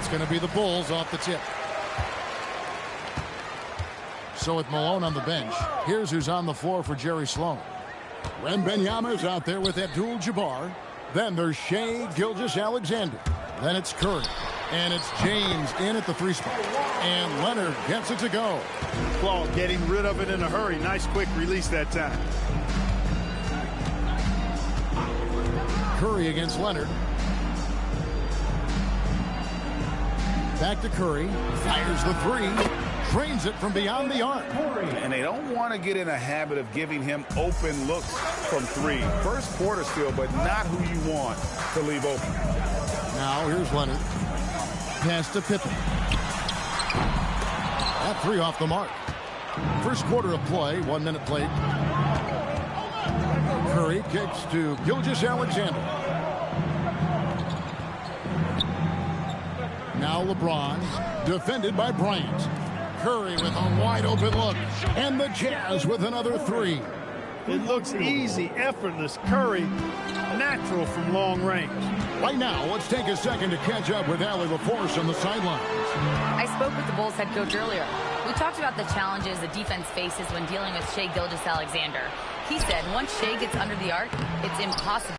going to be the Bulls off the tip. So with Malone on the bench, here's who's on the floor for Jerry Sloan. Wembanyama's out there with Abdul-Jabbar. Then there's Shai Gilgeous-Alexander. Then it's Curry. And it's James in at the 3 spot. And Leonard gets it to go. Claude getting rid of it in a hurry. Nice quick release that time. Curry against Leonard. Back to Curry. Fires the 3. Drains it from beyond the arc. And they don't want to get in a habit of giving him open looks from 3. First quarter still, but not who you want to leave open. Now here's Leonard. Pass to Pippen. That 3 off the mark. First quarter of play, 1 minute played. Curry kicks to Gilgeous-Alexander. Now LeBron, defended by Bryant. Curry with a wide open look. And the Jazz with another 3. It looks easy, effortless. Curry, natural from long range. Right now, let's take a second to catch up with Allie LaForce on the sidelines. I spoke with the Bulls head coach earlier. We talked about the challenges the defense faces when dealing with Shai Gilgeous-Alexander. He said once Shai gets under the arc, it's impossible.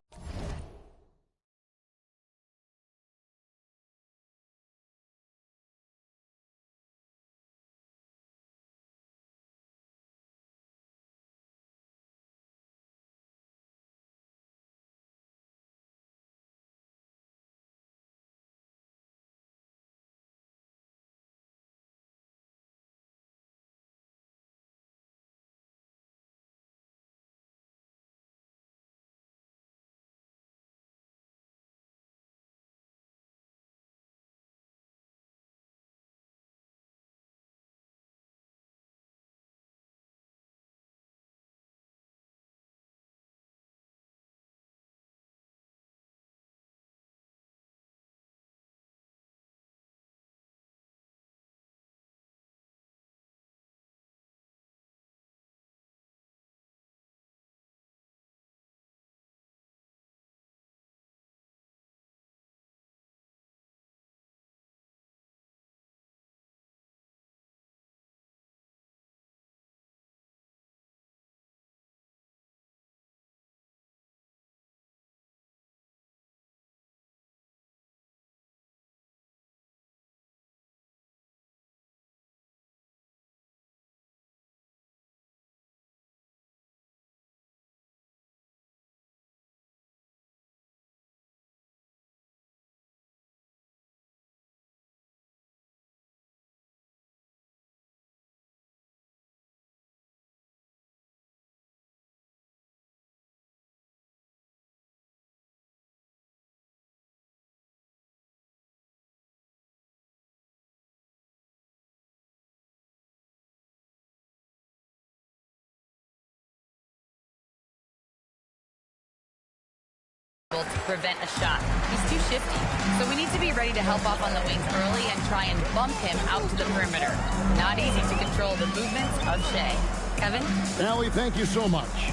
To prevent a shot. He's too shifty, so we need to be ready to help off on the wings early and try and bump him out to the perimeter. Not easy to control the movements of Shai. Kevin? Allie, thank you so much.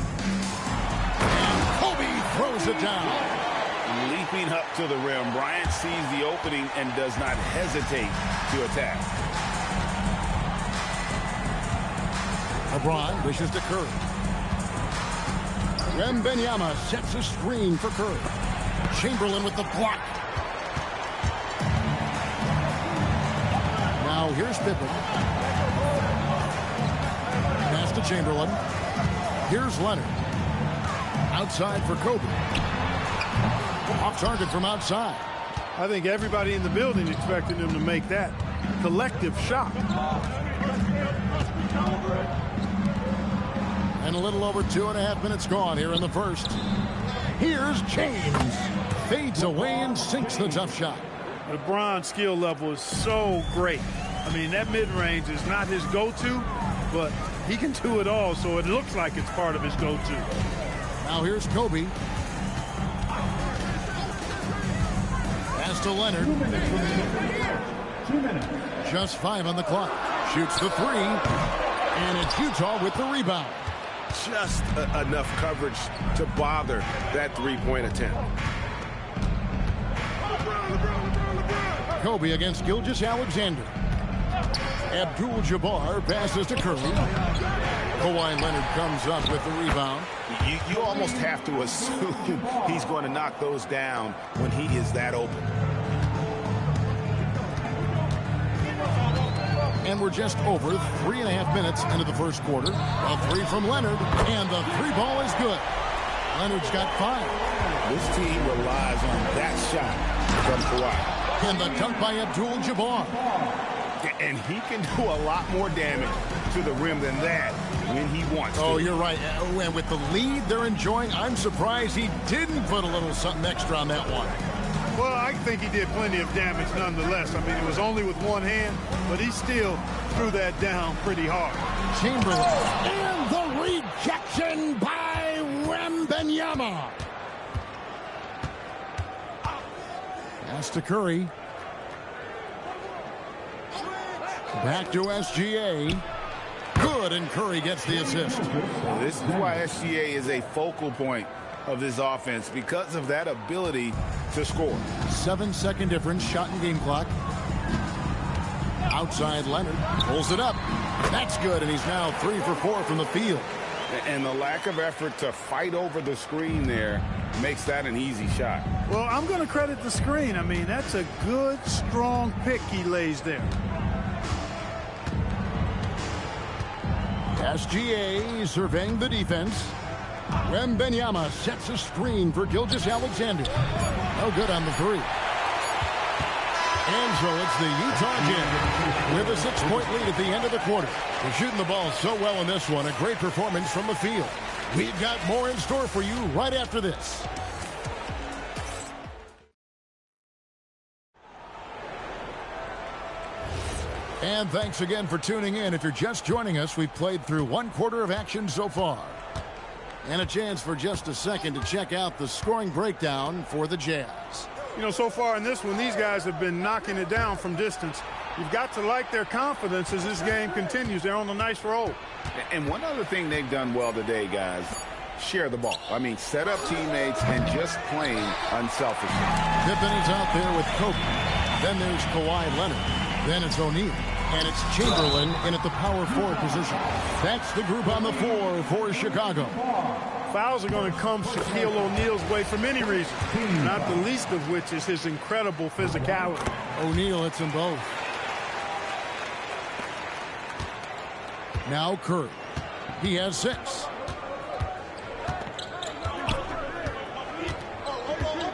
And Kobe throws it down. Leaping up to the rim, Bryant sees the opening and does not hesitate to attack. LeBron wishes to Curry. Wembanyama sets a screen for Curry. Chamberlain with the block. Now here's Pippen. Pass to Chamberlain. Here's Leonard. Outside for Kobe. Off target from outside. I think everybody in the building expected him to make that collective shot. And a little over 2.5 minutes gone here in the first. Here's James. Fades away and sinks the tough shot. LeBron's skill level is so great. I mean, that mid-range is not his go-to, but he can do it all, so it looks like it's part of his go-to. Now here's Kobe. Pass to Leonard. 2 minutes. Just 5 on the clock. Shoots the 3. And it's Utah with the rebound. Just enough coverage to bother that three-point attempt. Kobe against Gilgeous-Alexander. Abdul-Jabbar passes to Curry. Kawhi Leonard comes up with the rebound. You almost have to assume he's going to knock those down when he is that open. And we're just over 3.5 minutes into the first quarter. A three from Leonard, and the three ball is good. Leonard's got 5. This team relies on that shot from Kawhi. And the dunk by Abdul-Jabbar. And he can do a lot more damage to the rim than that when he wants to. Oh, you're right. And with the lead they're enjoying, I'm surprised he didn't put a little something extra on that one. Well, I think he did plenty of damage nonetheless. I mean, it was only with one hand, but he still threw that down pretty hard. Chamberlain. And the rejection by Wembanyama. Pass to Curry. Back to SGA. Good, and Curry gets the assist. This is why SGA is a focal point of this offense, because of that ability to score. 7-second difference, shot and game clock. Outside Leonard, pulls it up. That's good, and he's now 3 for 4 from the field. And the lack of effort to fight over the screen there makes that an easy shot. Well, I'm going to credit the screen. I mean, that's a good, strong pick he lays there. SGA surveying the defense. Wembanyama sets a screen for Gilgeous-Alexander. No good on the three. And so it's the Utah Jazz with a 6-point lead at the end of the quarter. They're shooting the ball so well in this one. A great performance from the field. We've got more in store for you right after this. And thanks again for tuning in. If you're just joining us, we've played through 1 quarter of action so far. And a chance for just a second to check out the scoring breakdown for the Jazz. You know, so far in this one, these guys have been knocking it down from distance. You've got to like their confidence as this game continues. They're on a nice roll. And one other thing they've done well today, guys, share the ball. I mean, set up teammates and just playing unselfishly. Pippen is out there with Kobe. Then there's Kawhi Leonard. Then it's O'Neal. And it's Chamberlain in at the power forward position. That's the group on the floor for Chicago. Fouls are going to come Shaquille O'Neal's way for many reasons, not the least of which is his incredible physicality. O'Neal hits them both. Now Curry. He has 6.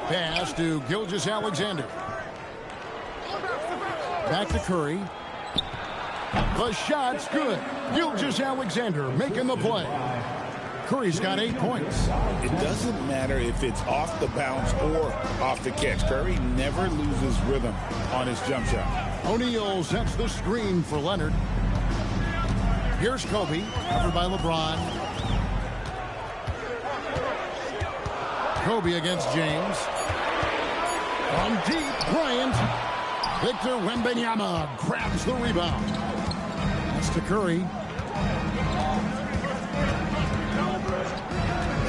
Pass to Gilgeous-Alexander. Back to Curry. The shot's good. Gilgeous-Alexander making the play. Curry's got 8 points. It doesn't matter if it's off the bounce or off the catch. Curry never loses rhythm on his jump shot. O'Neal sets the screen for Leonard. Here's Kobe, covered by LeBron. Kobe against James. From deep, Bryant. Victor Wembanyama grabs the rebound. That's to Curry.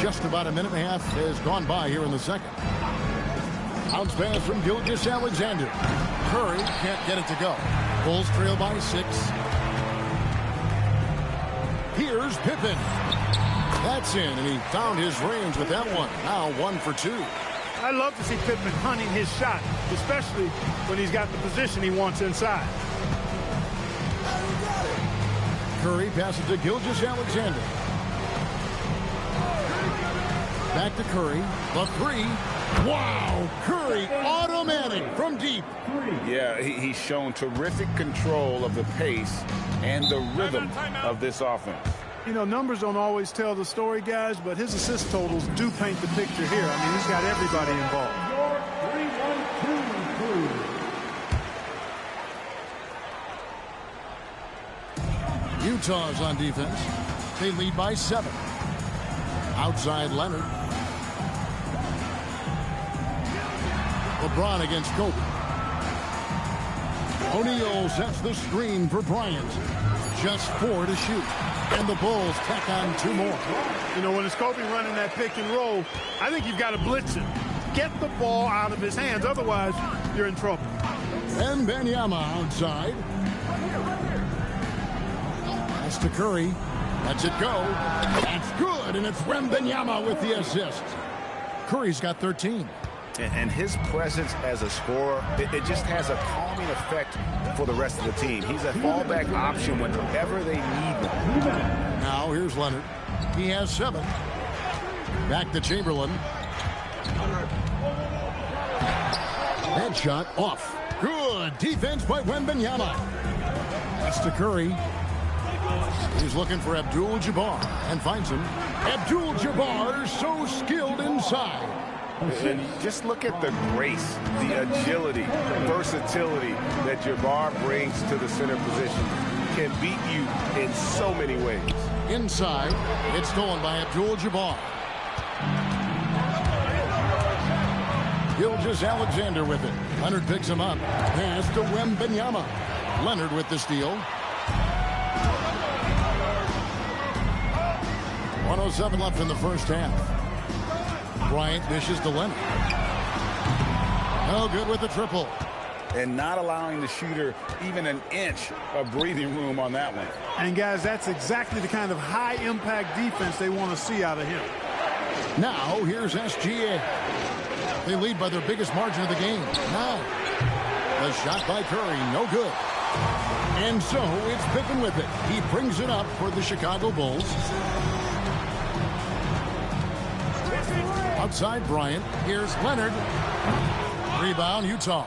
Just about a minute and a half has gone by here in the second. Bounce pass from Gilgeous-Alexander. Curry can't get it to go. Bulls trail by 6. Here's Pippen. That's in, and he found his range with that one. Now 1 for 2. I love to see Pippen hunting his shot, especially when he's got the position he wants inside. Curry passes to Gilgeous-Alexander. Back to Curry. The 3. Wow! Curry automatic from deep. Yeah, he's shown terrific control of the pace and the rhythm of this offense. You know, numbers don't always tell the story, guys, but his assist totals do paint the picture here. I mean, he's got everybody involved. Utah's on defense. They lead by 7. Outside Leonard. LeBron against Kobe. O'Neal sets the screen for Bryant. Just 4 to shoot. And the Bulls tack on 2 more. You know, when it's Kobe running that pick and roll, I think you've got to blitz him. Get the ball out of his hands. Otherwise, you're in trouble. Wembanyama outside. Pass to Curry. Lets it go. That's good, and it's Wembanyama with the assist. Curry's got 13. And his presence as a scorer, it just has a calming effect for the rest of the team. He's a fallback option whenever they need one. Now here's Leonard. He has 7. Back to Chamberlain. That shot off. Good defense by Wembanyama. That's to Curry. He's looking for Abdul-Jabbar and finds him. Abdul-Jabbar so skilled inside. And just look at the grace, the agility, versatility that Jabbar brings to the center position. Can beat you in so many ways. Inside, it's stolen by Abdul-Jabbar. Gilgeous-Alexander with it. Leonard picks him up. Pass to Wembanyama. Leonard with the steal. 1:07 left in the first half. Bryant dishes to Leonard. No good with the triple. And not allowing the shooter even an inch of breathing room on that one. And, guys, that's exactly the kind of high-impact defense they want to see out of him. Now, here's SGA. They lead by their biggest margin of the game. Now, the shot by Curry, no good. And so it's Pippen with it. He brings it up for the Chicago Bulls. Outside Bryant. Here's Leonard. Rebound, Utah.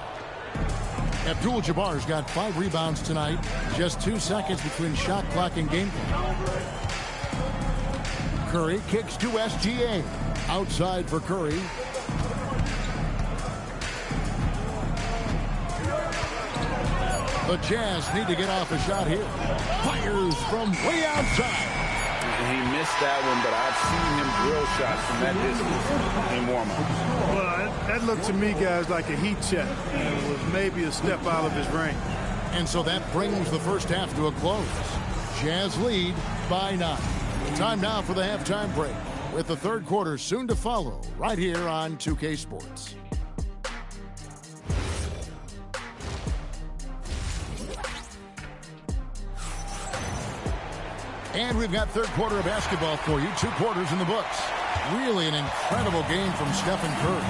Abdul-Jabbar's got 5 rebounds tonight. Just 2 seconds between shot clock and game clock. Curry kicks to SGA. Outside for Curry. The Jazz need to get off a shot here. Fires from way outside. He missed that one, but I've seen him drill shots from that distance in warm-up. Well, that looked to me, guys, like a heat check. And it was maybe a step out of his range. And so that brings the first half to a close. Jazz lead by 9. Time now for the halftime break, with the third quarter soon to follow right here on 2K Sports. And we've got third quarter of basketball for you. 2 quarters in the books. Really an incredible game from Stephen Curry.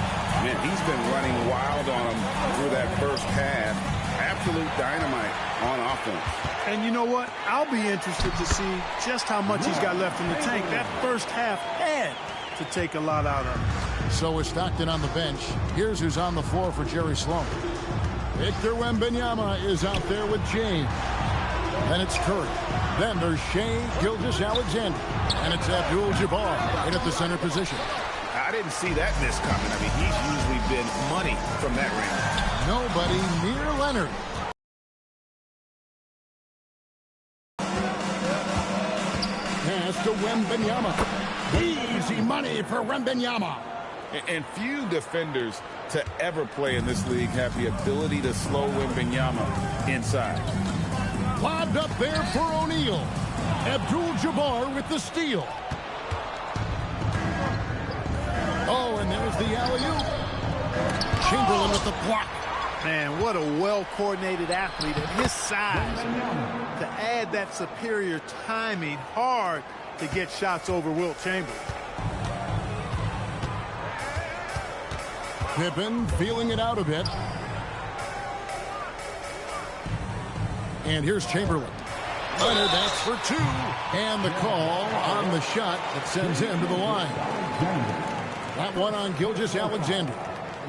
Man, he's been running wild on him through that first half. Absolute dynamite on offense. And you know what? I'll be interested to see just how much he's got left in the tank. That first half had to take a lot out of him. So is Stockton on the bench. Here's who's on the floor for Jerry Sloan. Victor Wembanyama is out there with James. Then it's Curry. Then there's Shai Gilgeous-Alexander. And it's Abdul-Jabbar in at the center position. I didn't see that miss coming. I mean, he's usually been money from that range. Nobody near Leonard. Pass to Wembanyama. Easy money for Wembanyama. And few defenders to ever play in this league have the ability to slow Wembanyama inside. Lobbed up there for O'Neal. Abdul-Jabbar with the steal. Oh, and there's the alley-oop. Chamberlain with the block. Man, what a well-coordinated athlete at his size. To add that superior timing, hard to get shots over Wilt Chamberlain. Pippen feeling it out a bit. And here's Chamberlain. Leonard, that's for 2. And the call on the shot that sends him to the line. That one on Gilgeous-Alexander.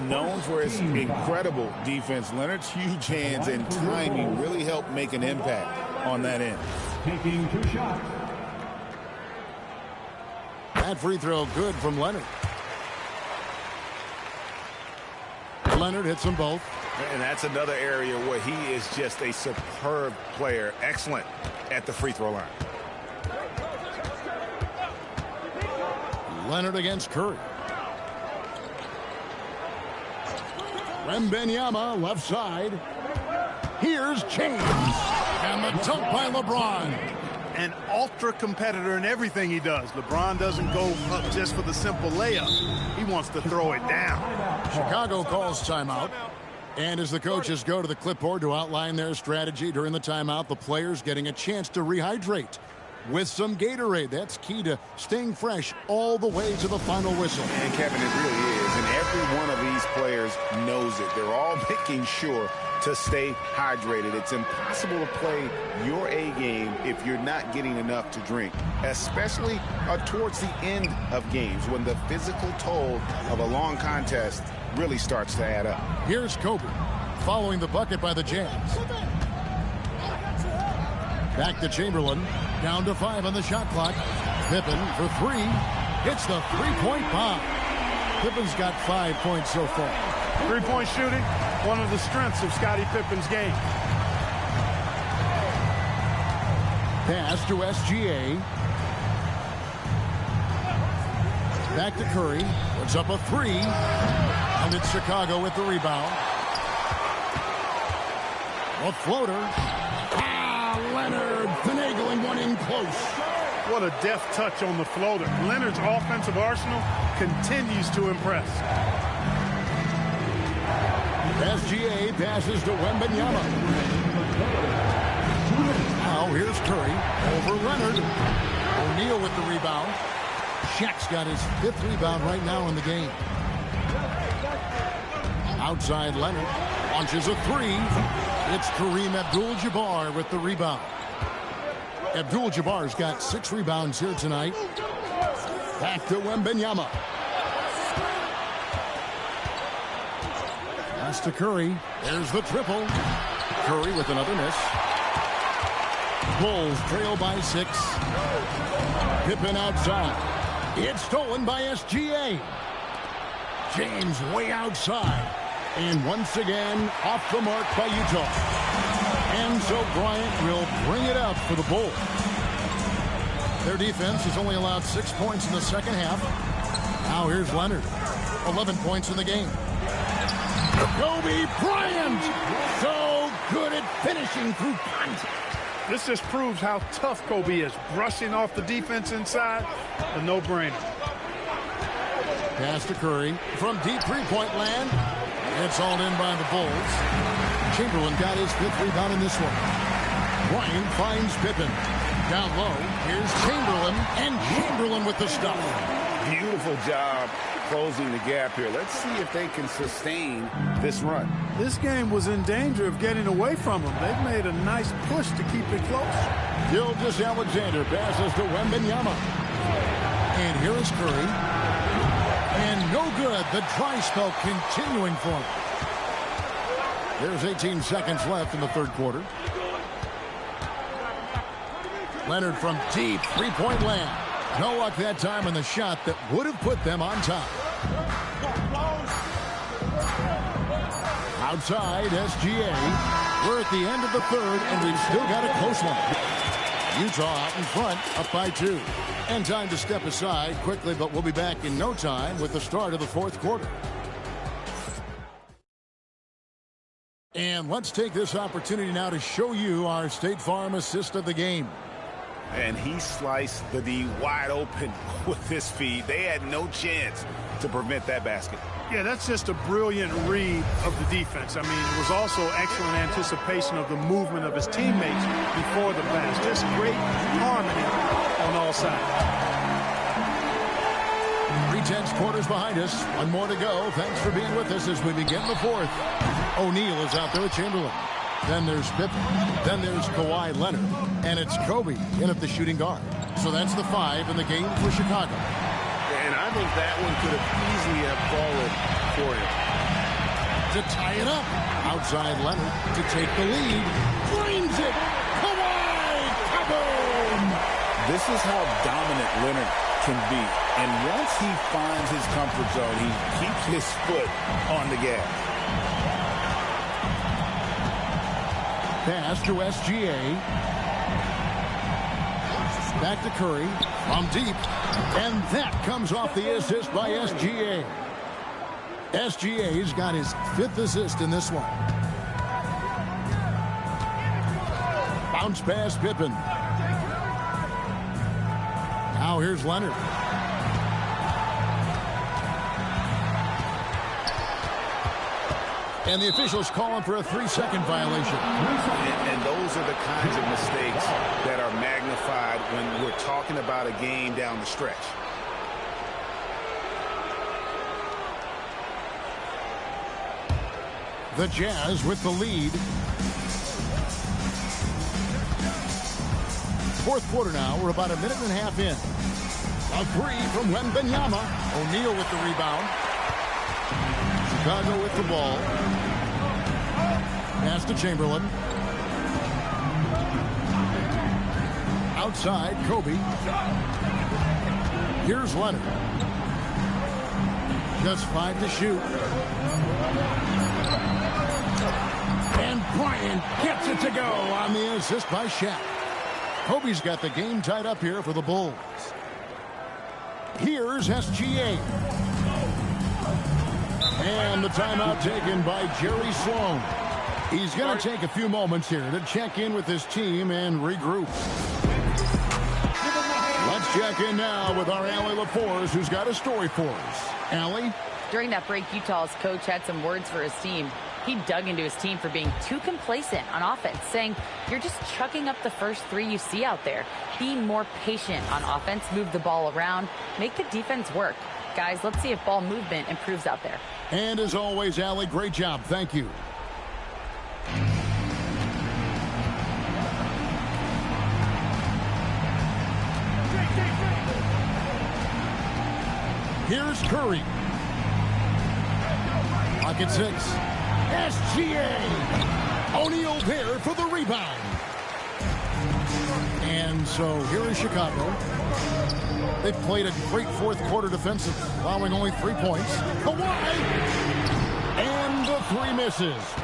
Known for his incredible defense, Leonard's huge hands and timing really helped make an impact on that end. Taking 2 shots. That free throw good from Leonard. Leonard hits them both. And that's another area where he is just a superb player. Excellent at the free throw line. Leonard against Curry. Wembanyama left side. Here's James. And the dunk by LeBron. An ultra competitor in everything he does. LeBron doesn't go up just for the simple layup. He wants to throw it down. Chicago calls timeout. And as the coaches go to the clipboard to outline their strategy during the timeout, the players getting a chance to rehydrate with some Gatorade. That's key to staying fresh all the way to the final whistle. And Kevin, it really is. And every one of these players knows it. They're all making sure to stay hydrated. It's impossible to play your A game if you're not getting enough to drink, especially towards the end of games when the physical toll of a long contest really starts to add up. Here's Kobe following the bucket by the Jazz. Back to Chamberlain. Down to 5 on the shot clock. Pippen for 3. Hits the three-point bomb. Pippen's got 5 points so far. Three-point shooting, one of the strengths of Scottie Pippen's game. Pass to SGA. Back to Curry. Puts up a 3. And it's Chicago with the rebound. A floater. Leonard finagling one in close. What a deft touch on the floater. Leonard's offensive arsenal continues to impress. SGA passes to Wembanyama. Now here's Curry over Leonard. O'Neal with the rebound. Shaq's got his 5th rebound right now in the game. Outside Leonard launches a 3. It's Kareem Abdul-Jabbar with the rebound. Abdul-Jabbar's got 6 rebounds here tonight. Back to Wembanyama. Pass to Curry. There's the triple. Curry with another miss. Bulls trail by 6. Pippen outside. It's stolen by SGA. James way outside. And once again, off the mark by Utah. And so Bryant will bring it up for the Bulls. Their defense has only allowed 6 points in the second half. Now here's Leonard. 11 points in the game. Kobe Bryant! So good at finishing through contact. This just proves how tough Kobe is. Brushing off the defense inside, a no-brainer. Pass to Curry from deep three-point land. It's all in by the Bulls. Chamberlain got his 5th rebound in this one. Bryant finds Pippen. Down low, here's Chamberlain, and Chamberlain with the stop. Beautiful job closing the gap here. Let's see if they can sustain this run. This game was in danger of getting away from them. They've made a nice push to keep it close. Gilgeous-Alexander passes to Wembanyama. And here is Curry. And no good. The dry spell continuing for him. There's 18 seconds left in the third quarter. Leonard from deep three-point land. No luck that time on the shot that would have put them on top. Outside, SGA. We're at the end of the third, and we've still got a close one. Utah out in front, up by 2. And time to step aside quickly, but we'll be back in no time with the start of the fourth quarter. And let's take this opportunity now to show you our State Farm assist of the game. And he sliced the D wide open with his feed. They had no chance to prevent that basket. Yeah, that's just a brilliant read of the defense. I mean, it was also excellent anticipation of the movement of his teammates before the pass. Just great harmony on all sides. 3/10 quarters behind us. One more to go. Thanks for being with us as we begin the fourth. O'Neal is out there with Chamberlain. Then there's Pippen. Then there's Kawhi Leonard. And it's Kobe in at the shooting guard. So that's the 5 in the game for Chicago. And I think that one could have easily have fallen for him. To tie it up. Outside Leonard to take the lead. Drains it. Kawhi! Kaboom! This is how dominant Leonard can be. And once he finds his comfort zone, he keeps his foot on the gas. Pass to SGA. Back to Curry from deep. And that comes off the assist by SGA. SGA's got his 5th assist in this one. Bounce pass Pippen. Now here's Leonard. And the officials calling for a 3-second violation. And those are the kinds of mistakes that are magnified when we're talking about a game down the stretch. The Jazz with the lead. Fourth quarter now. We're about a minute and a half in. A three from Wembanyama. O'Neal with the rebound. Chicago with the ball. Pass to Chamberlain. Outside, Kobe. Here's Leonard. Just 5 to shoot. And Bryant gets it to go on the assist by Shaq. Kobe's got the game tied up here for the Bulls. Here's SGA. And the timeout taken by Jerry Sloan. He's going to take a few moments here to check in with his team and regroup. Let's check in now with our Allie LaForce, who's got a story for us. Allie? During that break, Utah's coach had some words for his team. He dug into his team for being too complacent on offense, saying, you're just chucking up the first 3 you see out there. Be more patient on offense, move the ball around, make the defense work. Guys, let's see if ball movement improves out there. And as always, Allie, great job. Thank you. Here's Curry. Pocket 6. SGA. O'Neal there for the rebound. And so here is Chicago. They've played a great fourth quarter defensive, allowing only 3 points. Kawhi. And the 3 misses.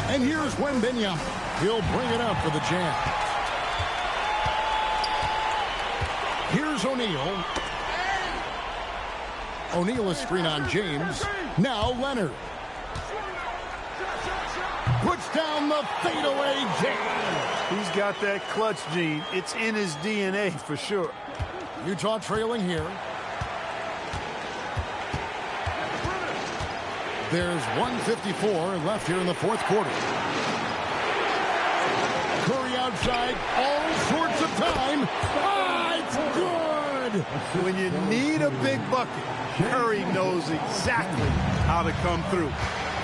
And here's Wembanyama. He'll bring it up for the Jazz. Here's O'Neal. O'Neal is screen on James. Now Leonard. Puts down the fadeaway James. He's got that clutch gene. It's in his DNA for sure. Utah trailing here. There's 1:54 left here in the fourth quarter. Curry outside, all sorts of time. Ah, it's good! When you need a big bucket, Curry knows exactly how to come through.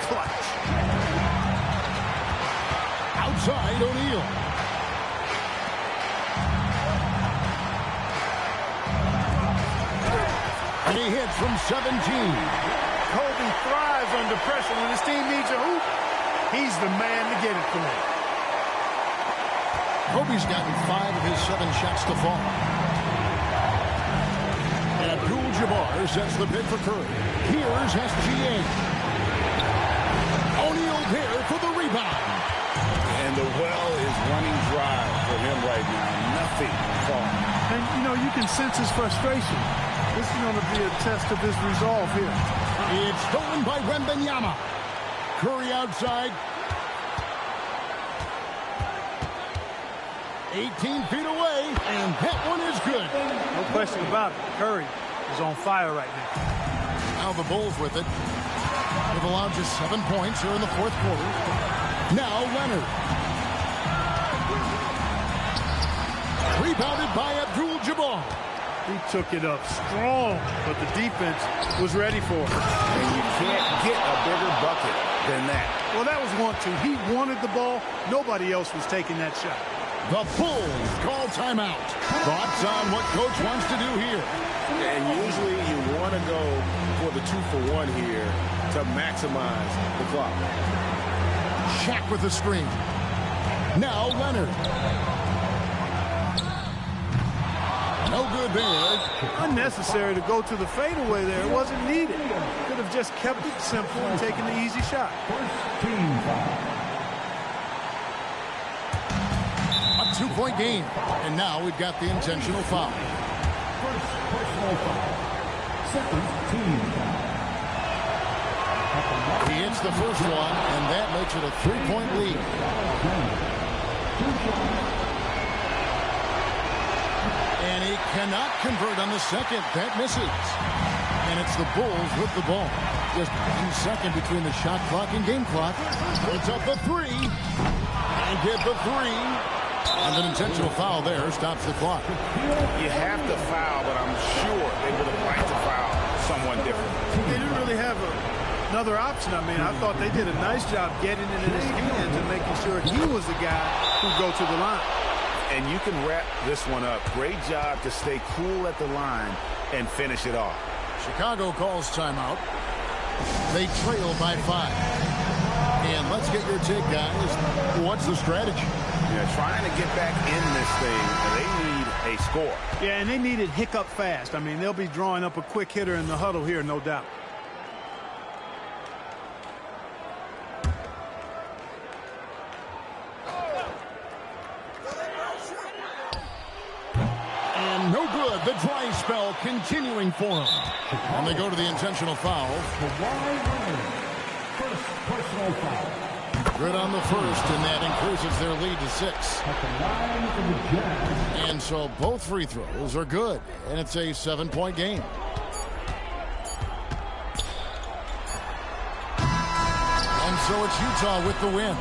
Clutch. Outside, O'Neal. And he hits from 17. Kobe thrives under pressure. When his team needs a hoop, he's the man to get it from him. Kobe's gotten 5 of his 7 shots to fall. Abdul-Jabbar sets the pick for Curry. Here's SGA. O'Neal there for the rebound. And the well is running dry for him right now. Nothing falling. And, you know, you can sense his frustration. This is going to be a test of his resolve here. It's stolen by Wembanyama. Curry outside. 18 feet away, and that one is good. No question about it. Curry is on fire right now. Now the Bulls with it. They've allowed just 7 points here in the fourth quarter. Now Leonard. Rebounded by Abdul-Jabbar. He took it up strong, but the defense was ready for it. And you can't get a bigger bucket than that. Well, that was 1-2. He wanted the ball. Nobody else was taking that shot. The Bulls call timeout. Thoughts on what coach wants to do here? And usually you want to go for the 2-for-1 here to maximize the clock. Shaq with the screen. Now Leonard. No good there. Unnecessary to go to the fadeaway there. It wasn't needed. Could have just kept it simple and taken the easy shot. A 2-point game. And now we've got the intentional foul. He hits the first one, and that makes it a 3-point lead. And he cannot convert on the second. That misses. And it's the Bulls with the ball. Just 1 second between the shot clock and game clock. It's up the three. And get the three. And an intentional foul there stops the clock. You have to foul, but I'm sure they would have liked to foul someone different. They didn't really have another option. I mean, I thought they did a nice job getting it in his hands and making sure he was the guy who go to the line. And you can wrap this one up. Great job to stay cool at the line and finish it off. Chicago calls timeout. They trail by 5. And let's get your take, guys. What's the strategy? Yeah, trying to get back in this thing, and they need a score. Yeah, and they need it hiccup fast. I mean, they'll be drawing up a quick hitter in the huddle here, no doubt. And no good. The dry spell continuing for them. And they go to the intentional foul. First personal foul. Good on the first, and that increases their lead to 6. At the line for the Jazz. And so both free throws are good, and it's a 7-point game. And so it's Utah with the win.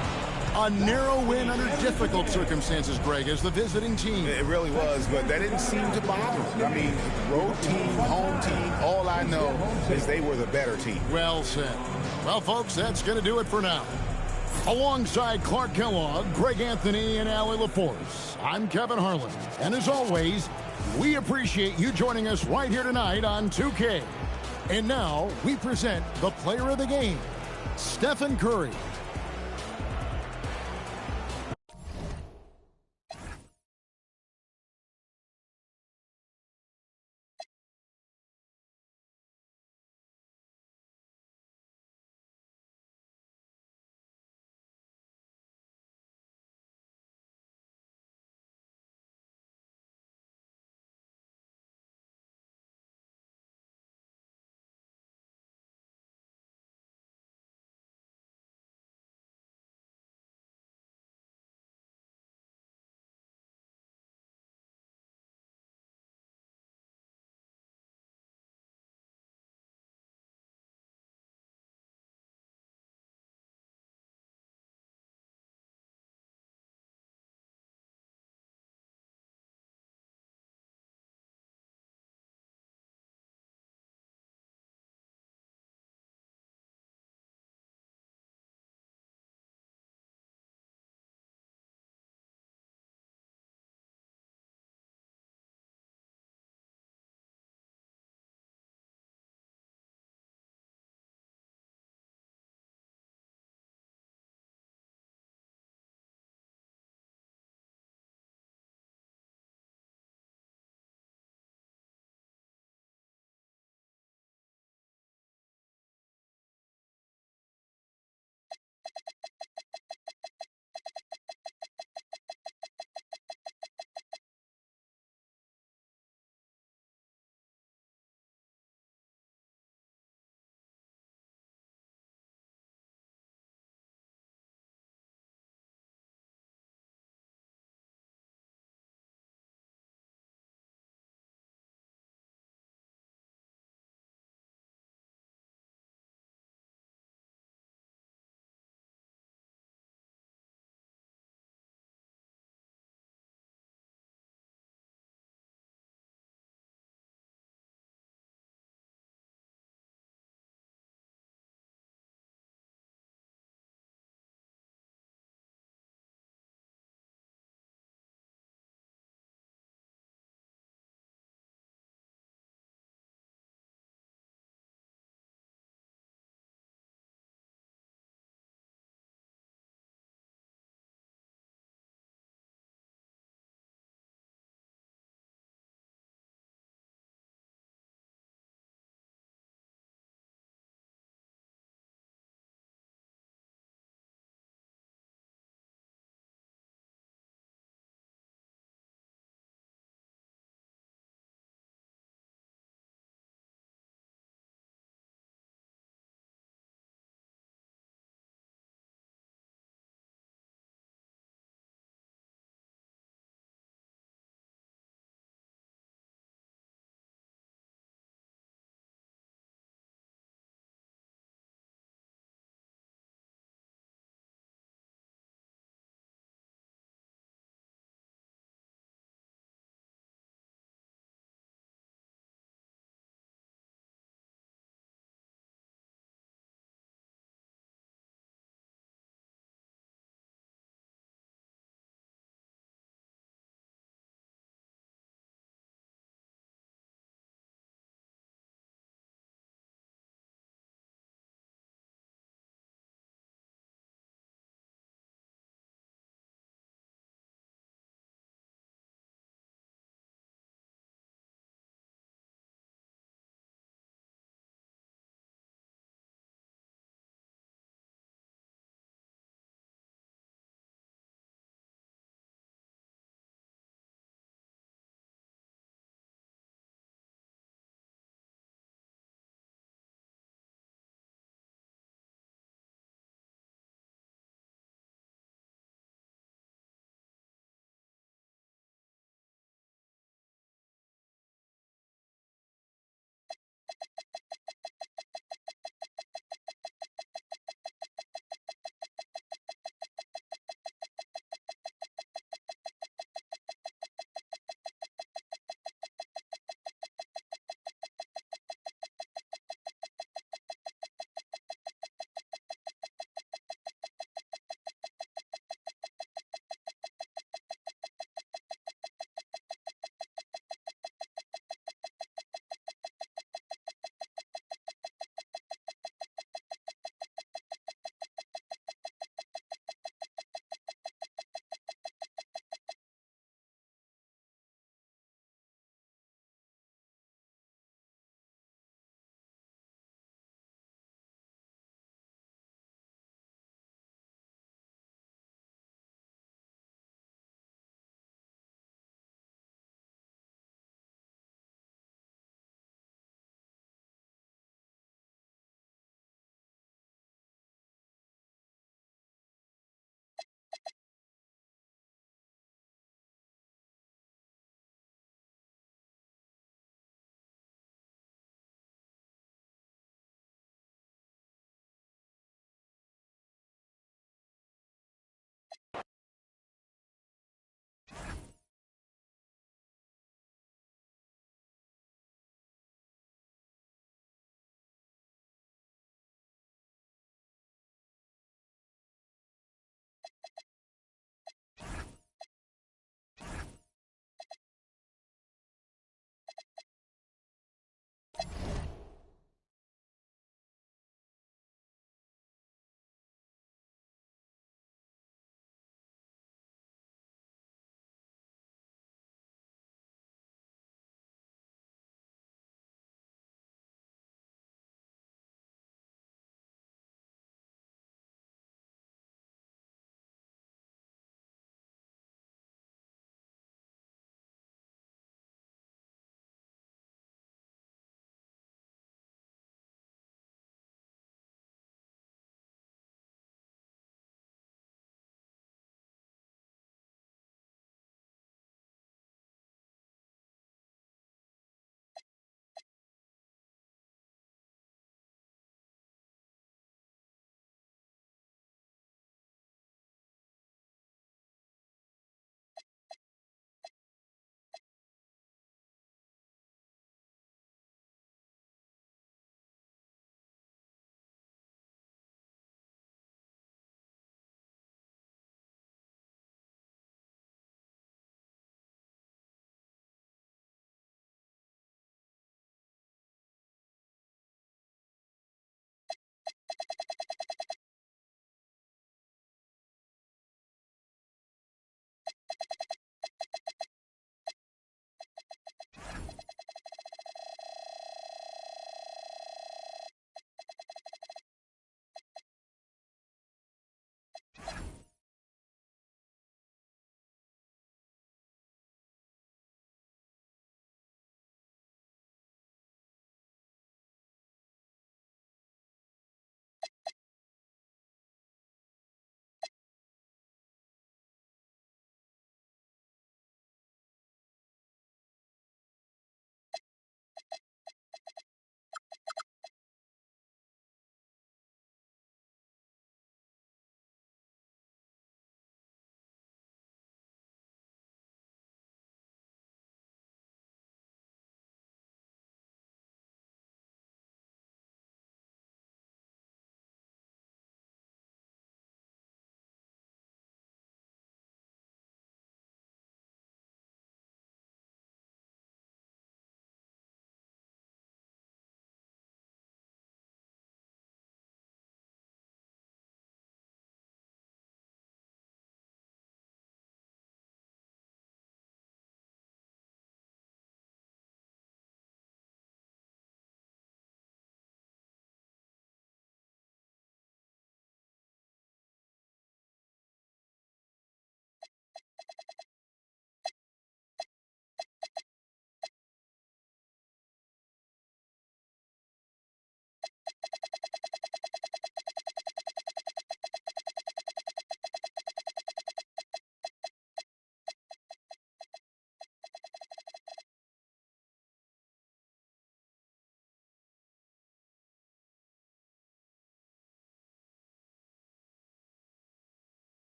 A narrow win under difficult circumstances, Greg, as the visiting team. It really was, but that didn't seem to bother them. I mean, road team, home team, all I know is they were the better team. Well said. Well, folks, that's going to do it for now. Alongside Clark Kellogg, Greg Anthony, and Allie LaForce, I'm Kevin Harlan. And as always, we appreciate you joining us right here tonight on 2K. And now we present the player of the game, Stephen Curry.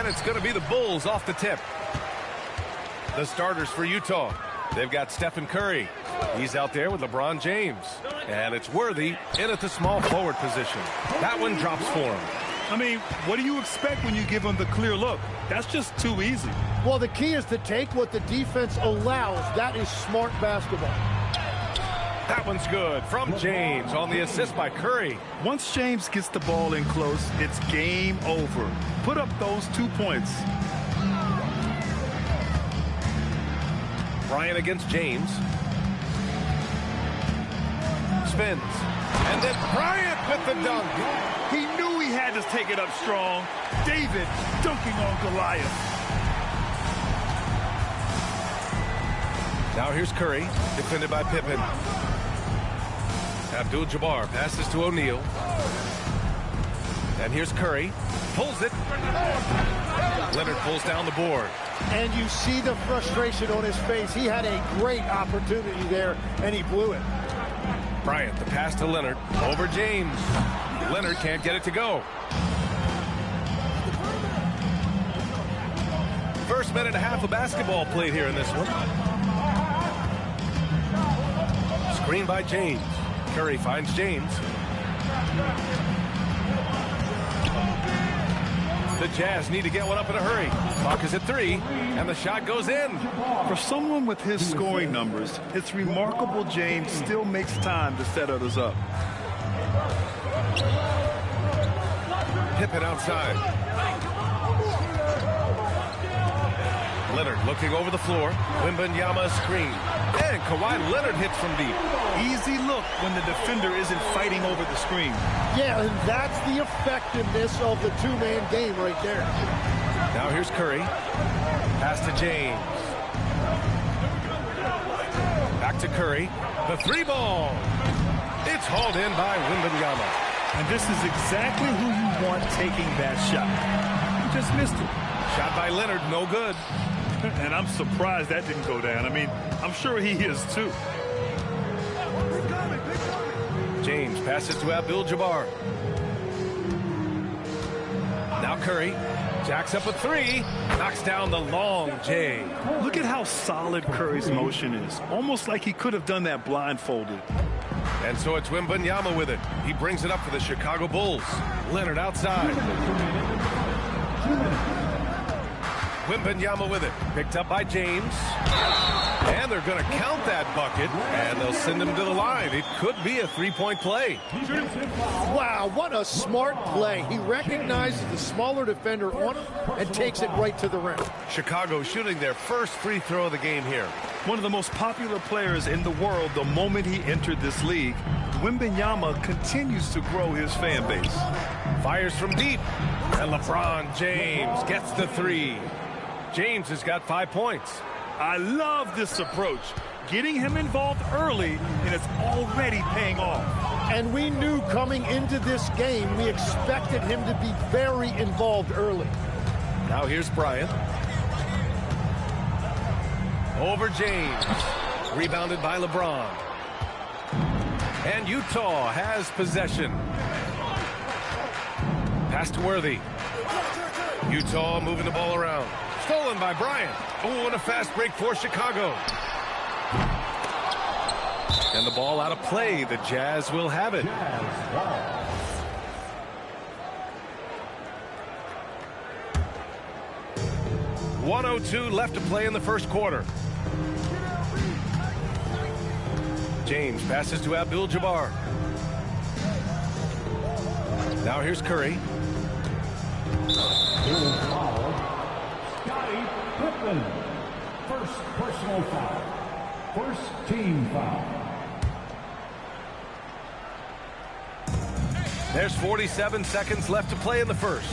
And it's going to be the Bulls off the tip. The starters for Utah. They've got Stephen Curry. He's out there with LeBron James. And it's Worthy in at the small forward position. That one drops for him. I mean, what do you expect when you give him the clear look? That's just too easy. Well, the key is to take what the defense allows. That is smart basketball. That one's good from James on the assist by Curry. Once James gets the ball in close, it's game over. Put up those 2 points. Bryant against James. Spins. And then Bryant with the dunk. He knew he had to take it up strong. David dunking on Goliath. Now here's Curry, defended by Pippen. Abdul-Jabbar passes to O'Neal. And here's Curry. Pulls it. Leonard pulls down the board. And you see the frustration on his face. He had a great opportunity there, and he blew it. Bryant, the pass to Leonard. Over James. Leonard can't get it to go. First minute and a half of basketball played here in this one. Screen by James. Curry finds James. The Jazz need to get one up in a hurry. Clock is at 3, and the shot goes in. For someone with his scoring numbers, it's remarkable James still makes time to set others up. Pippen outside. Leonard looking over the floor. Wembanyama screen. And Kawhi Leonard hits from deep. Easy look when the defender isn't fighting over the screen. Yeah, and that's the effectiveness of the two-man game right there. Now here's Curry. Pass to James. Back to Curry. The 3-ball. It's hauled in by Wembanyama. And this is exactly who you want taking that shot. He just missed it. Shot by Leonard, no good. And I'm surprised that didn't go down. I mean, I'm sure he is too. James passes to Abdul-Jabbar. Now Curry jacks up a 3, knocks down the long J. Look at how solid Curry's motion is. Almost like he could have done that blindfolded. And so it's Wembanyama with it. He brings it up for the Chicago Bulls. Leonard outside. Wembanyama with it. Picked up by James. And they're going to count that bucket, and they'll send him to the line. It could be a 3-point play. Wow, what a smart play. He recognizes the smaller defender on him and takes it right to the rim. Chicago shooting their first free throw of the game here. One of the most popular players in the world the moment he entered this league, Wembanyama continues to grow his fan base. Fires from deep, and LeBron James gets the 3. James has got 5 points. I love this approach. Getting him involved early, and it's already paying off. And we knew coming into this game, we expected him to be very involved early. Now here's Bryant. Over James. Rebounded by LeBron. And Utah has possession. Pass to Worthy. Utah moving the ball around. Stolen by Bryant. Oh, and a fast break for Chicago. And the ball out of play. The Jazz will have it. 1:02 left to play in the first quarter. James passes to Abdul-Jabbar. Now here's Curry. Scottie Pippen. First personal foul. First team foul. There's 47 seconds left to play in the first.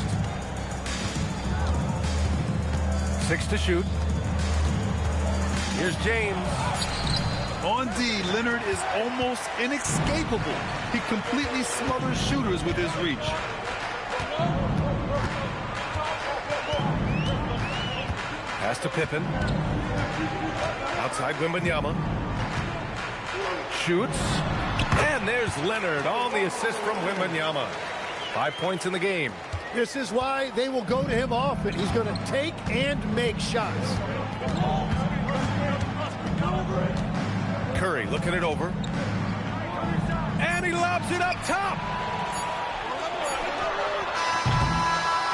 6 to shoot. Here's James. On D, Leonard is almost inescapable. He completely smothers shooters with his reach. Pass to Pippen. Outside Wembanyama. Shoots. And there's Leonard on the assist from Wembanyama. 5 points in the game. This is why they will go to him often. He's going to take and make shots. Curry looking it over. And he lobs it up top.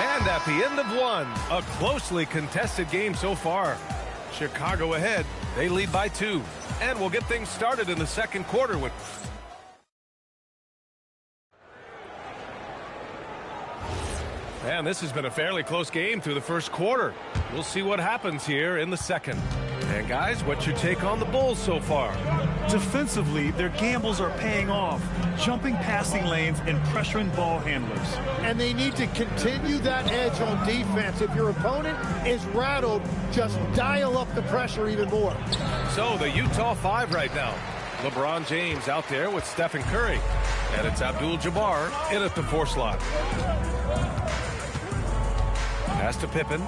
And at the end of one, a closely contested game so far. Chicago ahead. They lead by 2. And we'll get things started in the second quarter with... And this has been a fairly close game through the first quarter. We'll see what happens here in the second. And guys, what's your take on the Bulls so far? Defensively, their gambles are paying off, jumping passing lanes and pressuring ball handlers. And they need to continue that edge on defense. If your opponent is rattled, just dial up the pressure even more. So the Utah 5 right now. LeBron James out there with Stephen Curry. And it's Abdul-Jabbar in at the 4 slot. Pass to Pippen.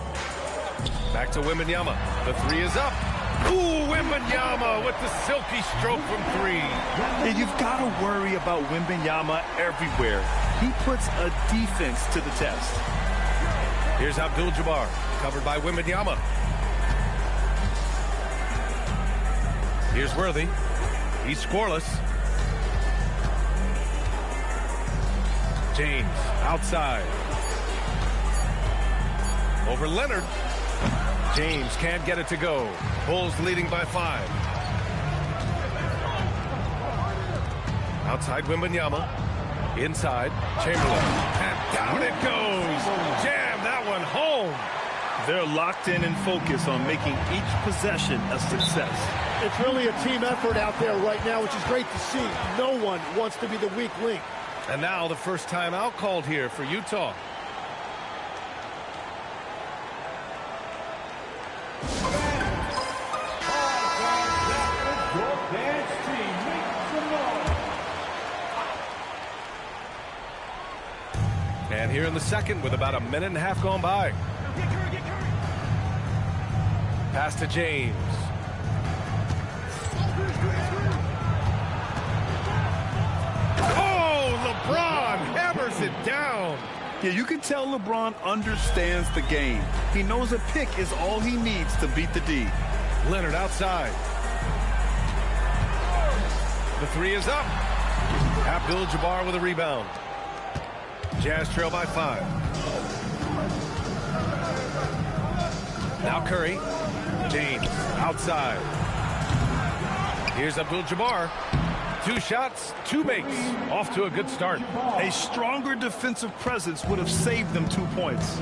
Back to Wembanyama. The 3 is up. Ooh, Wembanyama with the silky stroke from 3. And you've got to worry about Wembanyama everywhere. He puts a defense to the test. Here's Abdul-Jabbar, covered by Wembanyama. Here's Worthy. He's scoreless. James outside. Over Leonard. James can't get it to go. Bulls leading by 5. Outside Wembanyama. Inside Chamberlain. And down it goes. Jam that one home. They're locked in and focused on making each possession a success. It's really a team effort out there right now, which is great to see. No one wants to be the weak link. And now the first timeout called here for Utah. And here in the second with about a minute and a half gone by. Pass to James. Oh, LeBron hammers it down. Yeah, you can tell LeBron understands the game. He knows a pick is all he needs to beat the D. Leonard outside. The 3 is up. Abdul-Jabbar with a rebound. Jazz trail by 5. Now Curry. James outside. Here's Abdul-Jabbar. 2 shots, 2 makes. Off to a good start. A stronger defensive presence would have saved them 2 points.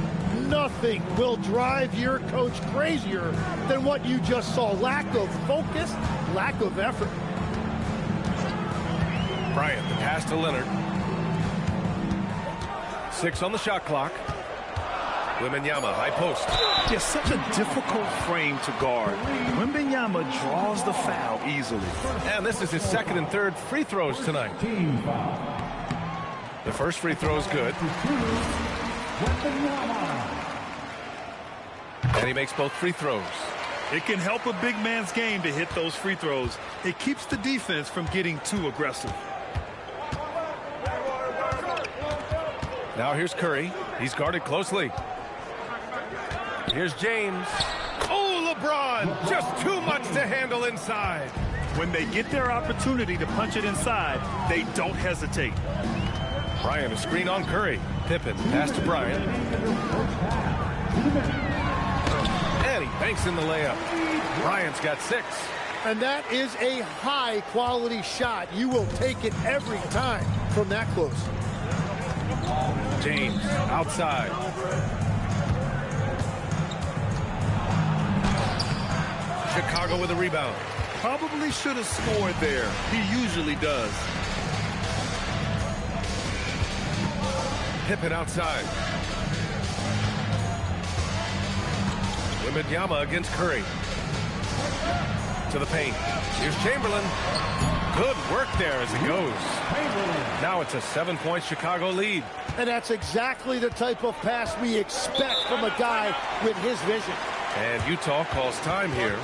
Nothing will drive your coach crazier than what you just saw. Lack of focus, lack of effort. Bryant, the pass to Leonard. 6 on the shot clock. Wembanyama, high post. Yeah, such a difficult frame to guard. Wembanyama draws the foul easily. And this is his second and third free throws tonight. The first free throw is good. And he makes both free throws. It can help a big man's game to hit those free throws. It keeps the defense from getting too aggressive. Now here's Curry. He's guarded closely. Here's James. Oh, LeBron! Just too much to handle inside. When they get their opportunity to punch it inside, they don't hesitate. Bryant, a screen on Curry. Pippen, pass to Bryant. And he banks in the layup. Bryant's got 6. And that is a high-quality shot. You will take it every time from that close. James, outside. Chicago with a rebound. Probably should have scored there. He usually does. Pippen outside. Wembanyama against Curry. To the paint. Here's Chamberlain. Good work there as it goes. Now it's a 7-point Chicago lead. And that's exactly the type of pass we expect from a guy with his vision. And Utah calls time here.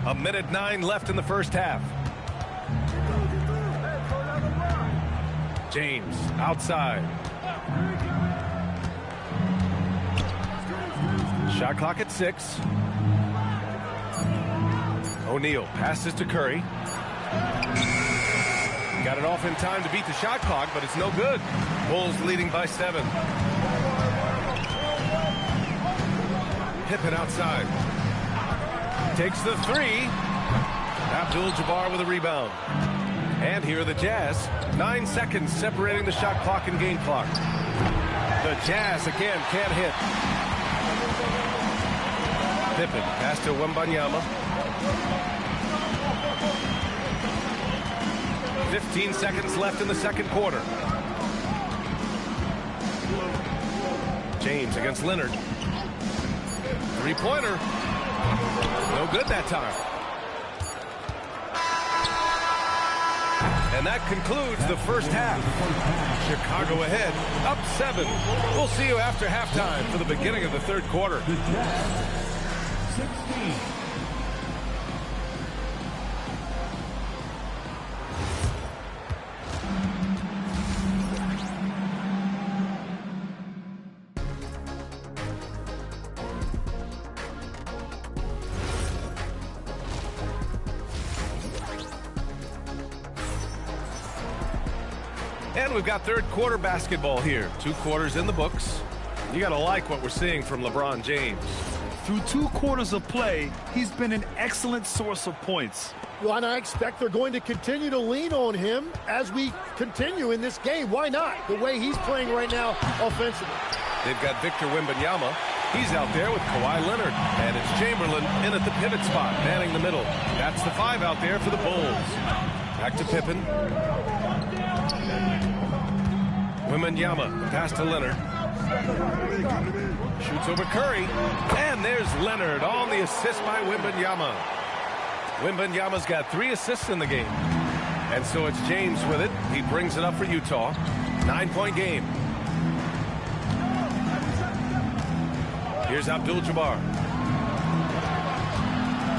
1:09 left in the first half. James outside. Shot clock at 6. O'Neal passes to Curry. Got it off in time to beat the shot clock, but it's no good. Bulls leading by 7. Pippen outside. Takes the 3. Abdul-Jabbar with a rebound. And here are the Jazz. 9 seconds separating the shot clock and game clock. The Jazz again can't hit. Pippen pass to Wembanyama. 15 seconds left in the second quarter. James against Leonard. Three-pointer. No good that time. And that concludes the first half. Chicago ahead, up 7. We'll see you after halftime for the beginning of the third quarter. 16. And we've got third quarter basketball here. 2 quarters in the books. You got to like what we're seeing from LeBron James. Through 2 quarters of play, he's been an excellent source of points. Well, and I expect they're going to continue to lean on him as we continue in this game. Why not? The way he's playing right now offensively. They've got Victor Wembanyama. He's out there with Kawhi Leonard. And it's Chamberlain in at the pivot spot, manning the middle. That's the 5 out there for the Bulls. Back to Pippen. Wembanyama, pass to Leonard. Shoots over Curry. And there's Leonard on the assist by Wembanyama. Wembanyama's got 3 assists in the game. And so it's James with it. He brings it up for Utah. 9-point game. Here's Abdul-Jabbar.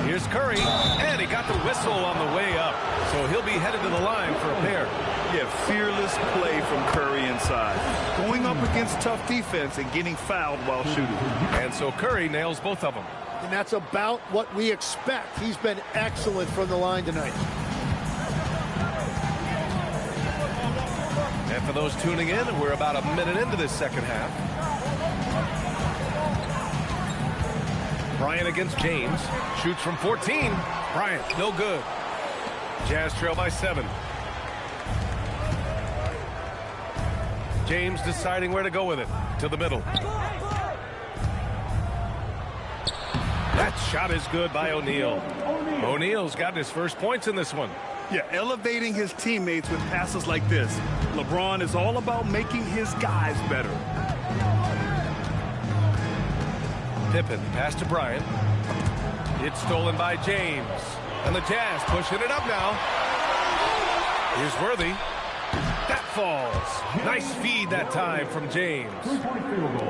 Here's Curry. And he got the whistle on the way up. So he'll be headed to the line for a pair. Yeah, fearless play from Curry inside. Going up against tough defense and getting fouled while shooting. And so Curry nails both of them. And that's about what we expect. He's been excellent from the line tonight. And for those tuning in, we're about a minute into this second half. Bryant against James. Shoots from 14. Bryant, no good. Jazz trail by 7. James deciding where to go with it. To the middle. That shot is good by O'Neal. O'Neal's got his first points in this one. Yeah, elevating his teammates with passes like this. LeBron is all about making his guys better. Pippen, pass to Bryant. It's stolen by James. And the Jazz pushing it up now. Here's Worthy. That falls. Nice feed that time from James.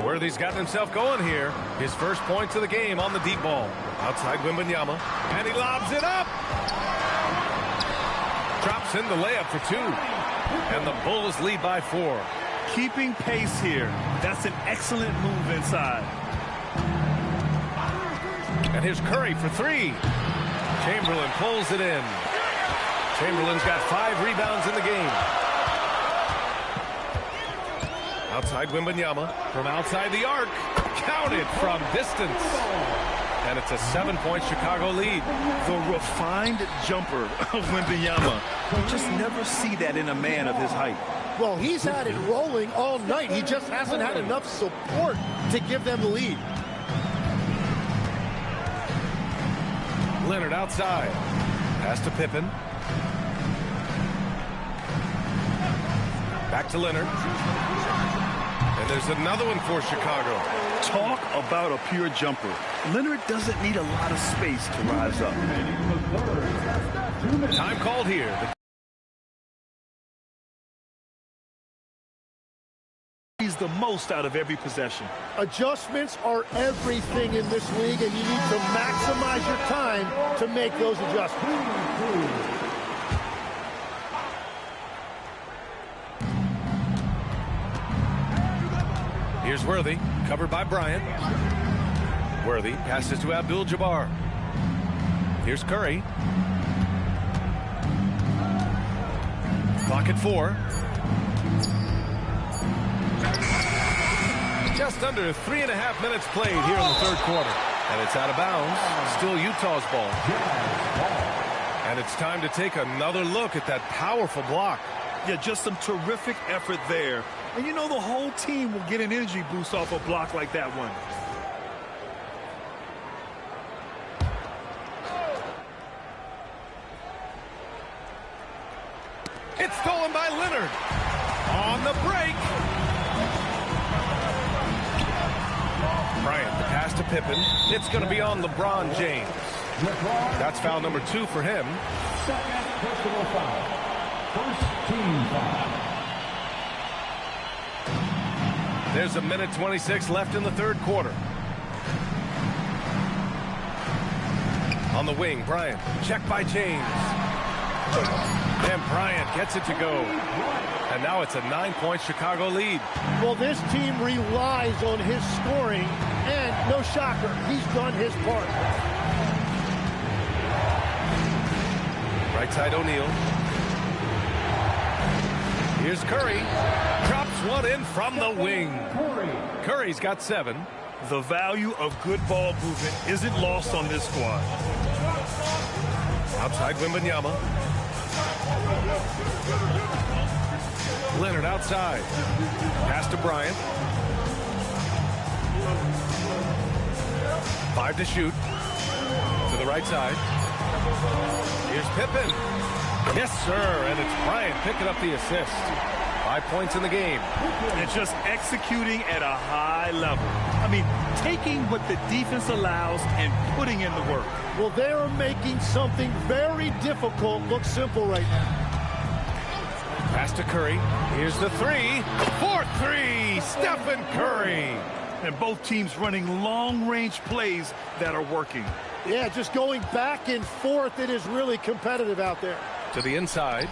Worthy's gotten himself going here. His first points of the game on the deep ball. Outside Wembanyama. And he lobs it up. Drops in the layup for 2. And the Bulls lead by 4. Keeping pace here. That's an excellent move inside. And here's Curry for 3. Chamberlain pulls it in. Chamberlain's got 5 rebounds in the game. Outside Wembanyama from outside the arc. Counted from distance. And it's a 7-point Chicago lead. The refined jumper of Wembanyama. You just never see that in a man of his height. Well, he's had it rolling all night. He just hasn't had enough support to give them the lead. Leonard outside. Pass to Pippen. Back to Leonard. And there's another one for Chicago. Talk about a pure jumper. Leonard doesn't need a lot of space to rise up. Time called here. squeeze the most out of every possession. Adjustments are everything in this league, and you need to maximize your time to make those adjustments. Here's Worthy, covered by Bryant. Worthy passes to Abdul-Jabbar. Here's Curry. Clock at 4. Just under 3.5 minutes played here in the third quarter. And it's out of bounds. Still Utah's ball. And it's time to take another look at that powerful block. Yeah, just some terrific effort there. And you know the whole team will get an energy boost off a block like that one. It's stolen by Leonard. On the break. Bryant, the pass to Pippen. It's going to be on LeBron James. That's foul number 2 for him. Second personal foul. First team foul. There's 1:26 left in the third quarter. On the wing, Bryant. Checked by James. And Bryant gets it to go. And now it's a 9-point Chicago lead. Well, this team relies on his scoring, and no shocker, he's done his part. Right side O'Neal. Here's Curry. Drops one in from the wing. Curry's got 7. The value of good ball movement isn't lost on this squad. Outside Wembanyama. Leonard outside. Pass to Bryant. 5 to shoot. To the right side. Here's Pippen. Yes, sir. And it's Bryant picking up the assist. 5 points in the game. And just executing at a high level. I mean, taking what the defense allows and putting in the work. Well, they are making something very difficult look simple right now. Pass to Curry. Here's the 3. 4-3. Stephen Curry. And both teams running long-range plays that are working. Yeah, just going back and forth. It is really competitive out there. To the inside.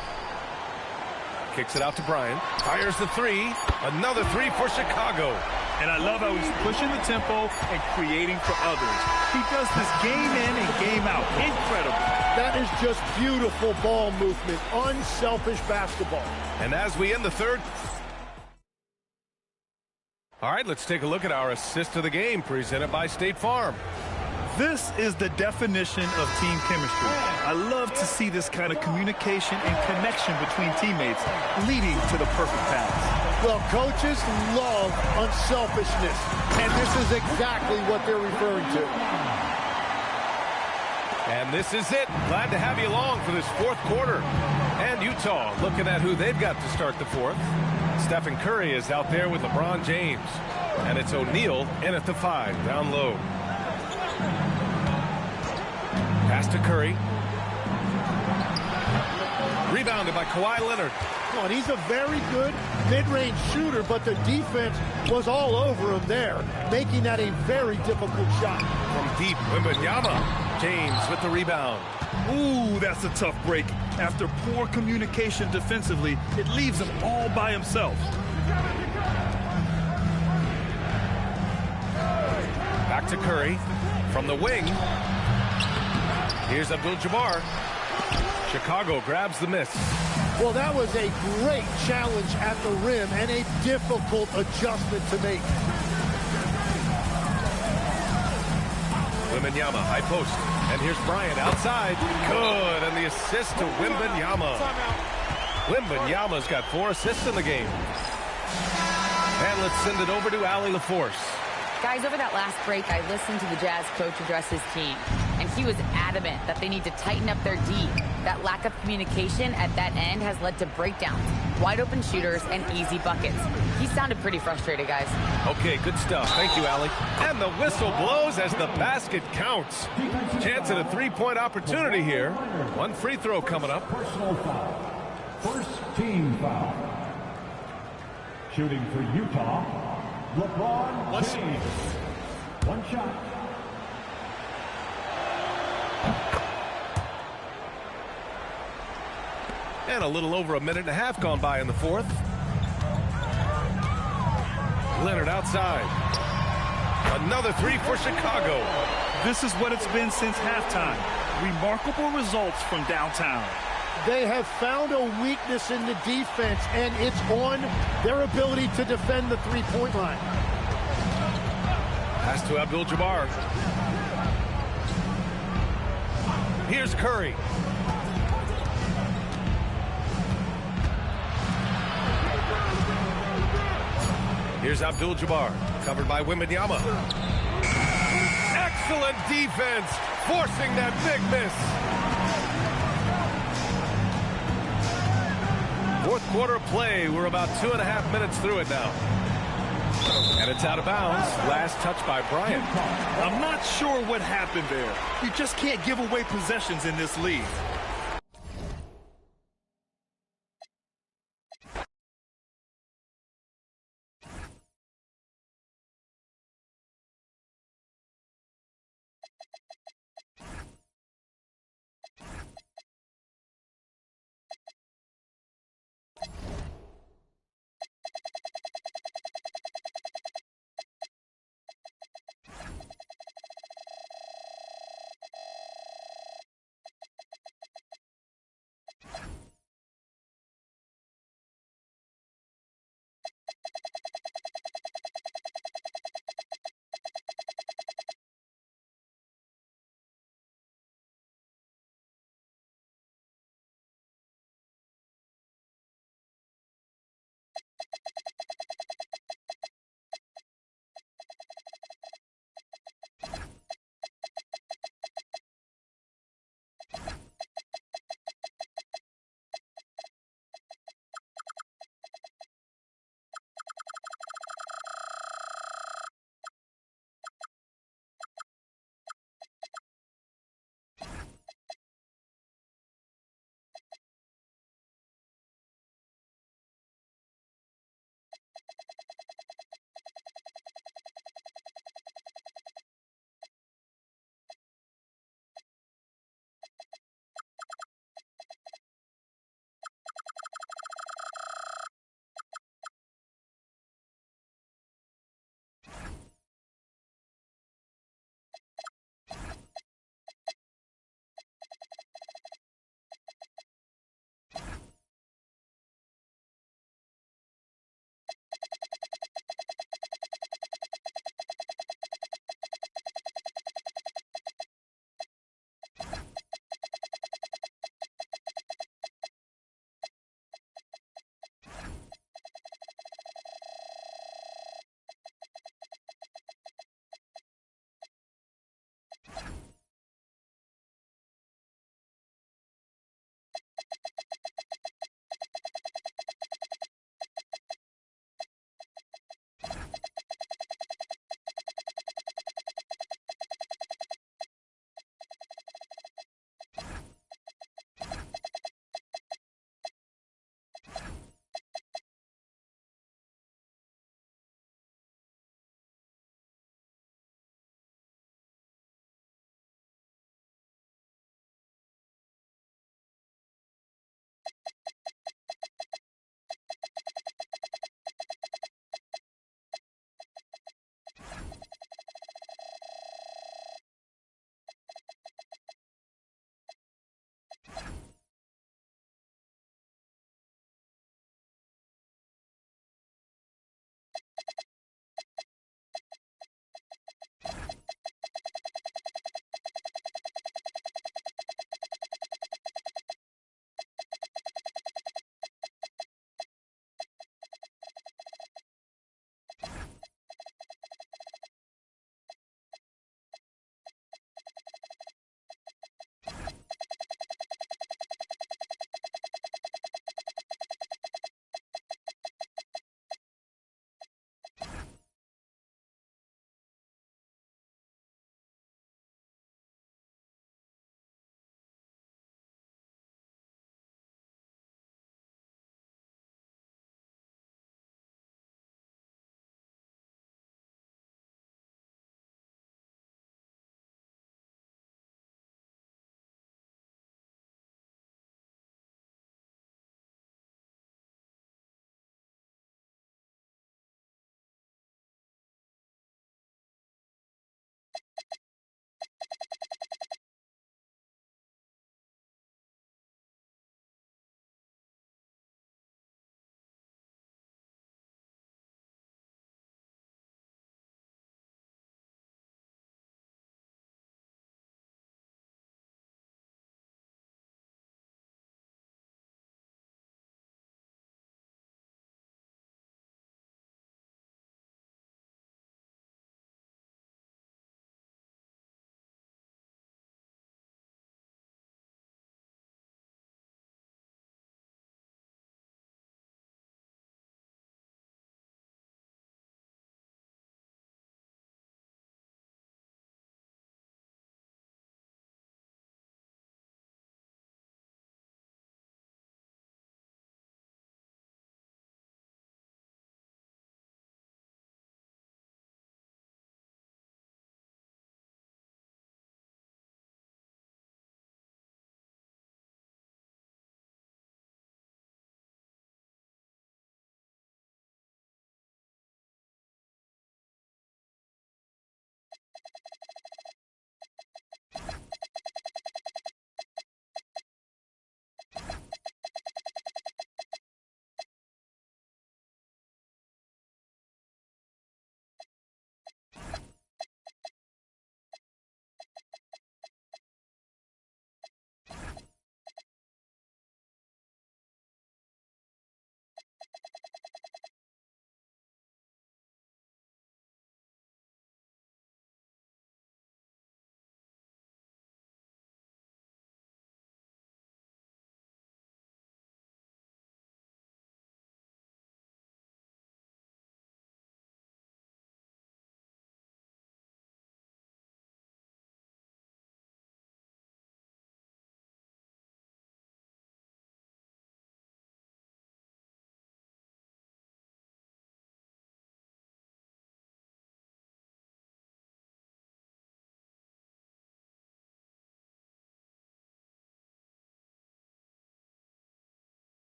Kicks it out to Bryant. Fires the 3. Another 3 for Chicago. And I love how he's pushing the tempo and creating for others. He does this game in and game out. Incredible. That is just beautiful ball movement. Unselfish basketball. And as we end the third. All right, let's take a look at our assist of the game presented by State Farm. This is the definition of team chemistry. I love to see this kind of communication and connection between teammates leading to the perfect pass. Well, coaches love unselfishness, and this is exactly what they're referring to. And this is it. Glad to have you along for this fourth quarter. And Utah looking at who they've got to start the fourth. Stephen Curry is out there with LeBron James. And it's O'Neal in at the 5, down low. Pass to Curry. Rebounded by Kawhi Leonard. Oh, and he's a very good mid-range shooter, but the defense was all over him there, making that a very difficult shot. From deep, Wembanyama. James with the rebound. Ooh, that's a tough break. After poor communication defensively, it leaves him all by himself. Back to Curry. From the wing. Here's Abdul-Jabbar. Chicago grabs the miss. Well, that was a great challenge at the rim and a difficult adjustment to make. Wembanyama, high post. And here's Bryant outside. Good, and the assist to Wembanyama. Wembanyama's got 4 assists in the game. And let's send it over to Allie LaForce. Guys, over that last break, I listened to the Jazz coach address his team, and he was adamant that they need to tighten up their D. That lack of communication at that end has led to breakdowns, wide open shooters, and easy buckets. He sounded pretty frustrated, guys. Okay, good stuff. Thank you, Allie. And the whistle blows as the basket counts. Chance at a 3-point opportunity here. 1 free throw coming up. Personal foul. First team foul. Shooting for Utah, LeBron James. One shot. And a little over a minute and a half gone by in the fourth. Leonard outside. Another three for Chicago. This is what it's been since halftime. Remarkable results from downtown. They have found a weakness in the defense, and it's on their ability to defend the three-point line. Pass to Abdul-Jabbar. Here's Curry. Here's Abdul-Jabbar, covered by Wembanyama. Excellent defense, forcing that big miss. Fourth quarter play. We're about 2.5 minutes through it now. And it's out of bounds. Last touch by Bryant. I'm not sure what happened there. You just can't give away possessions in this league.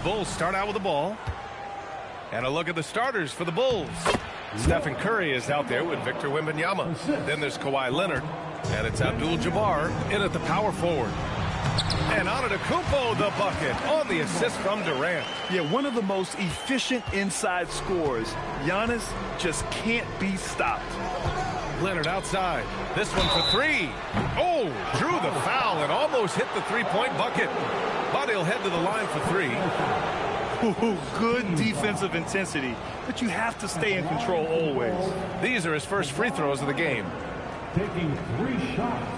Bulls start out with the ball. And a look at the starters for the Bulls. Stephen Curry is out there with Victor Wembanyama. Then there's Kawhi Leonard. And it's Abdul-Jabbar in at the power forward. And Antetokounmpo the bucket on the assist from Durant. Yeah, one of the most efficient inside scorers. Giannis just can't be stopped. Leonard outside. This one for three. Oh, drew the foul and almost hit the three-point bucket. But he'll head to the line for three. Ooh, good defensive intensity, but you have to stay in control always. These are his first free throws of the game. Taking 3 shots.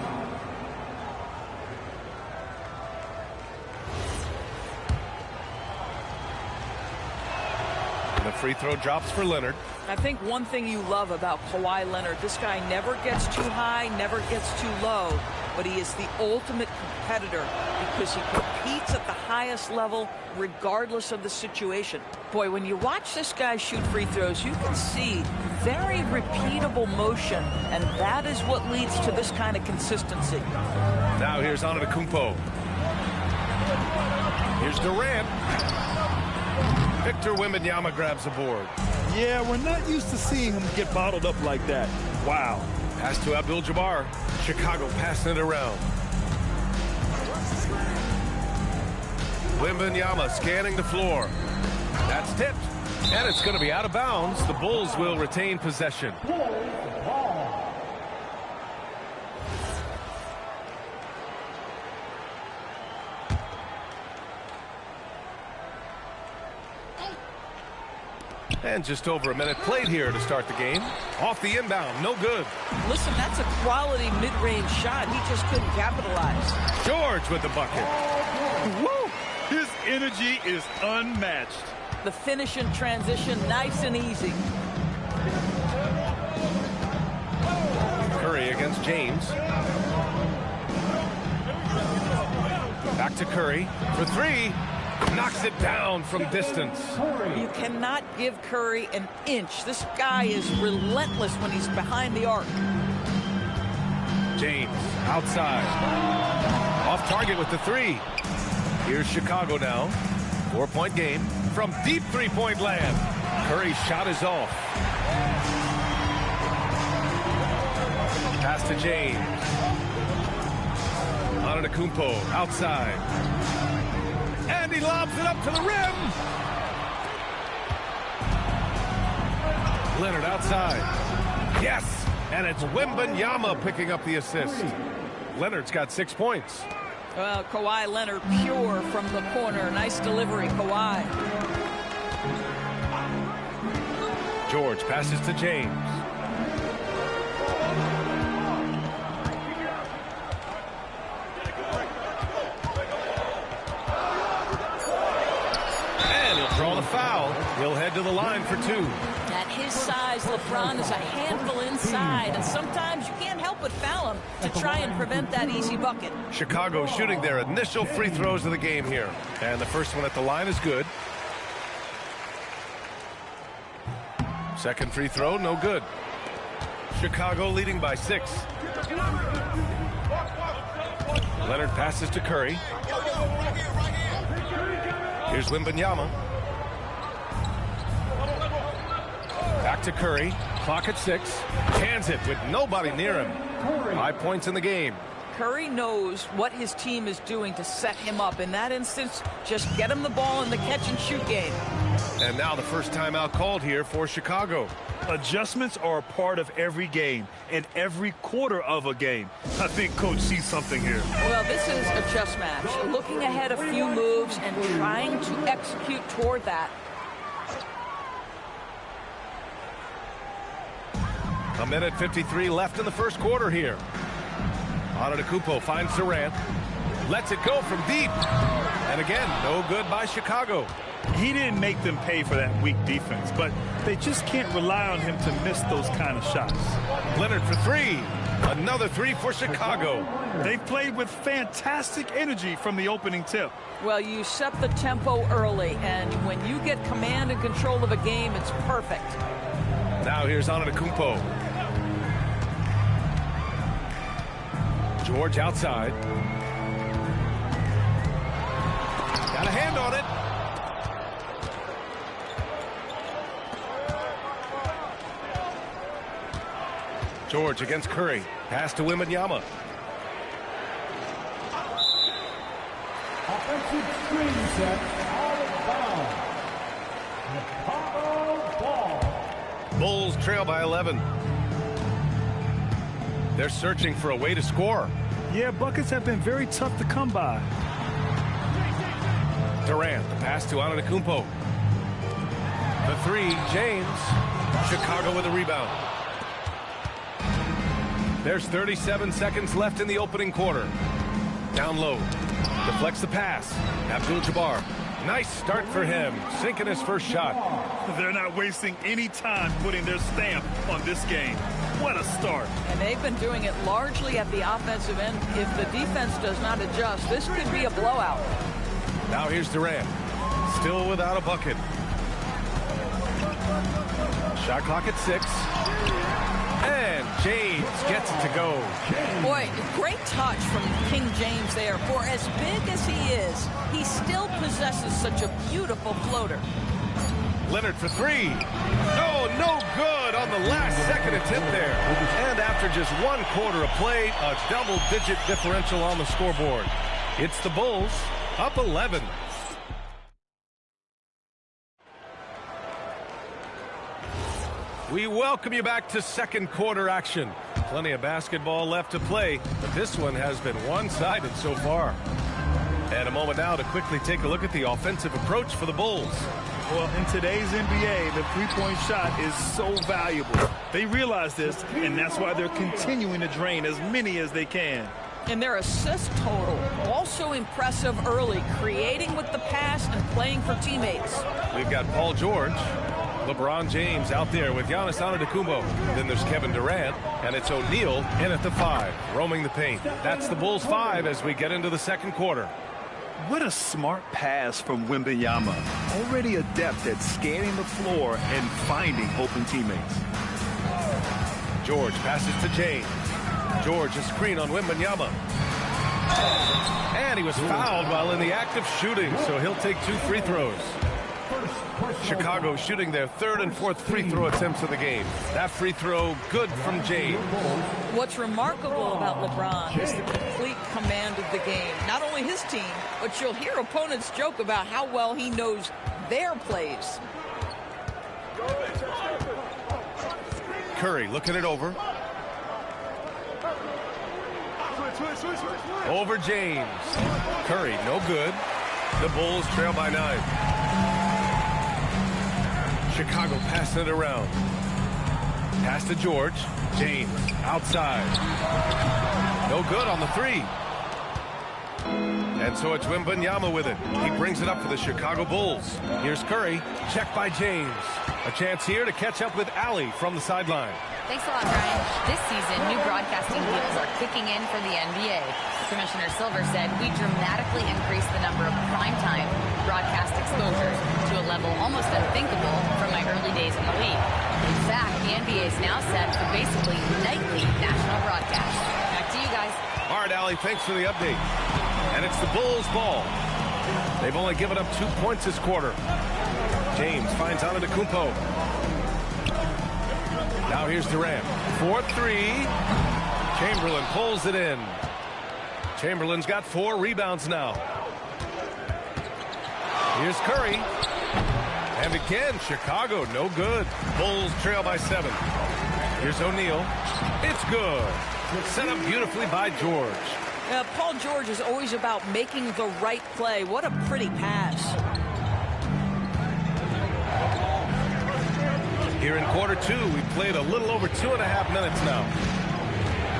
The free throw drops for Leonard. I think one thing you love about Kawhi Leonard, this guy never gets too high, never gets too low, but he is the ultimate competitor because he competes at the highest level regardless of the situation. Boy, when you watch this guy shoot free throws, you can see very repeatable motion, and that is what leads to this kind of consistency. Now here's Antetokounmpo. Here's Durant. Victor Wembanyama grabs the board. Yeah, we're not used to seeing him get bottled up like that. Wow. Pass to Abdul-Jabbar. Chicago passing it around. Wembanyama scanning the floor. That's tipped. And it's going to be out of bounds. The Bulls will retain possession. And just over a minute played here to start the game. Off the inbound, no good. Listen, that's a quality mid-range shot. He just couldn't capitalize. George with the bucket. Woo! His energy is unmatched. The finish in transition, nice and easy. Curry against James. Back to Curry for three. Knocks it down from distance. You cannot give Curry an inch. This guy is relentless when he's behind the arc. James outside. Off target with the three. Here's Chicago now. 4-point game from deep three-point land. Curry's shot is off. Pass to James. Antetokounmpo outside. And he lobs it up to the rim. Leonard outside. Yes! And it's Wembanyama picking up the assist. Leonard's got 6 points. Well, Kawhi Leonard pure from the corner. Nice delivery, Kawhi. George passes to James. Draw the foul. He'll head to the line for two. At his size, LeBron is a handful inside, and sometimes you can't help but foul him to try and prevent that easy bucket. Chicago shooting their initial free throws of the game here. And the first one at the line is good. Second free throw, no good. Chicago leading by 6. Leonard passes to Curry. Here's Wembanyama. Back to Curry. Clock at 6. Hands it with nobody near him. 5 points in the game. Curry knows what his team is doing to set him up. In that instance, just get him the ball in the catch-and-shoot game. And now the first timeout called here for Chicago. Adjustments are a part of every game and every quarter of a game. I think Coach sees something here. Well, this is a chess match. Looking ahead a few moves and trying to execute toward that. A minute 53 left in the first quarter here. Antetokounmpo finds Durant. Lets it go from deep. And again, no good by Chicago. He didn't make them pay for that weak defense, but they just can't rely on him to miss those kind of shots. Leonard for three. Another three for Chicago. They've played with fantastic energy from the opening tip. Well, you set the tempo early, and when you get command and control of a game, it's perfect. Now here's Antetokounmpo. George outside. Got a hand on it. George against Curry. Pass to Wembanyama. Offensive screen set, out of bounds. Chicago ball. Bulls trail by 11. They're searching for a way to score. Yeah, buckets have been very tough to come by. Durant, the pass to Antetokounmpo. The three, James. Chicago with a rebound. There's 37 seconds left in the opening quarter. Down low. Deflects the pass. Abdul-Jabbar. Nice start for him. Sinking his first shot. They're not wasting any time putting their stamp on this game. What a start. And they've been doing it largely at the offensive end. If the defense does not adjust, this could be a blowout. Now here's Durant. Still without a bucket. Shot clock at 6. And James gets it to go. Boy, great touch from King James there. For as big as he is, he still possesses such a beautiful floater. Leonard for 3. No good on the last second attempt there. And after just 1 quarter of play, a double-digit differential on the scoreboard. It's the Bulls up 11. We welcome you back to second quarter action. Plenty of basketball left to play, but this one has been one-sided so far. And a moment now to quickly take a look at the offensive approach for the Bulls. Well, in today's NBA, the three-point shot is so valuable. They realize this, and that's why they're continuing to drain as many as they can. And their assist total, also impressive early, creating with the pass and playing for teammates. We've got Paul George, LeBron James out there with Giannis Antetokounmpo. Then there's Kevin Durant, and it's O'Neal in at the 5, roaming the paint. That's the Bulls 5 as we get into the second quarter. What a smart pass from Wembanyama. Already adept at scanning the floor and finding open teammates. George passes to James. George, a screen on Wembanyama. And he was fouled while in the act of shooting, so he'll take 2 free throws. Chicago shooting their 3rd and 4th free throw attempts of the game. That free throw good from James. What's remarkable about LeBron is the complete command of the game. Not only his team, but you'll hear opponents joke about how well he knows their plays. Curry looking it over. Over James. Curry, no good. The Bulls trail by 9. Chicago passing it around. Pass to George. James outside. No good on the 3. And so it's Wembanyama with it. He brings it up for the Chicago Bulls. Here's Curry. Checked by James. A chance here to catch up with Allie from the sideline. Thanks a lot, Brian. This season, new broadcasting deals are kicking in for the NBA. Commissioner Silver said we dramatically increased the number of primetime broadcast exposures to a level almost unthinkable from my early days in the league. In fact, the NBA is now set for basically nightly national broadcasts. Back to you guys. All right, Allie, thanks for the update. And it's the Bulls' ball. They've only given up 2 points this quarter. James finds Antetokounmpo. Now here's Durant. 4-3. Chamberlain pulls it in. Chamberlain's got 4 rebounds now. Here's Curry. And again, Chicago, no good. Bulls trail by 7. Here's O'Neal. It's good. Set up beautifully by George. Paul George is always about making the right play. What a pretty pass. Here in quarter 2, we played a little over 2.5 minutes now.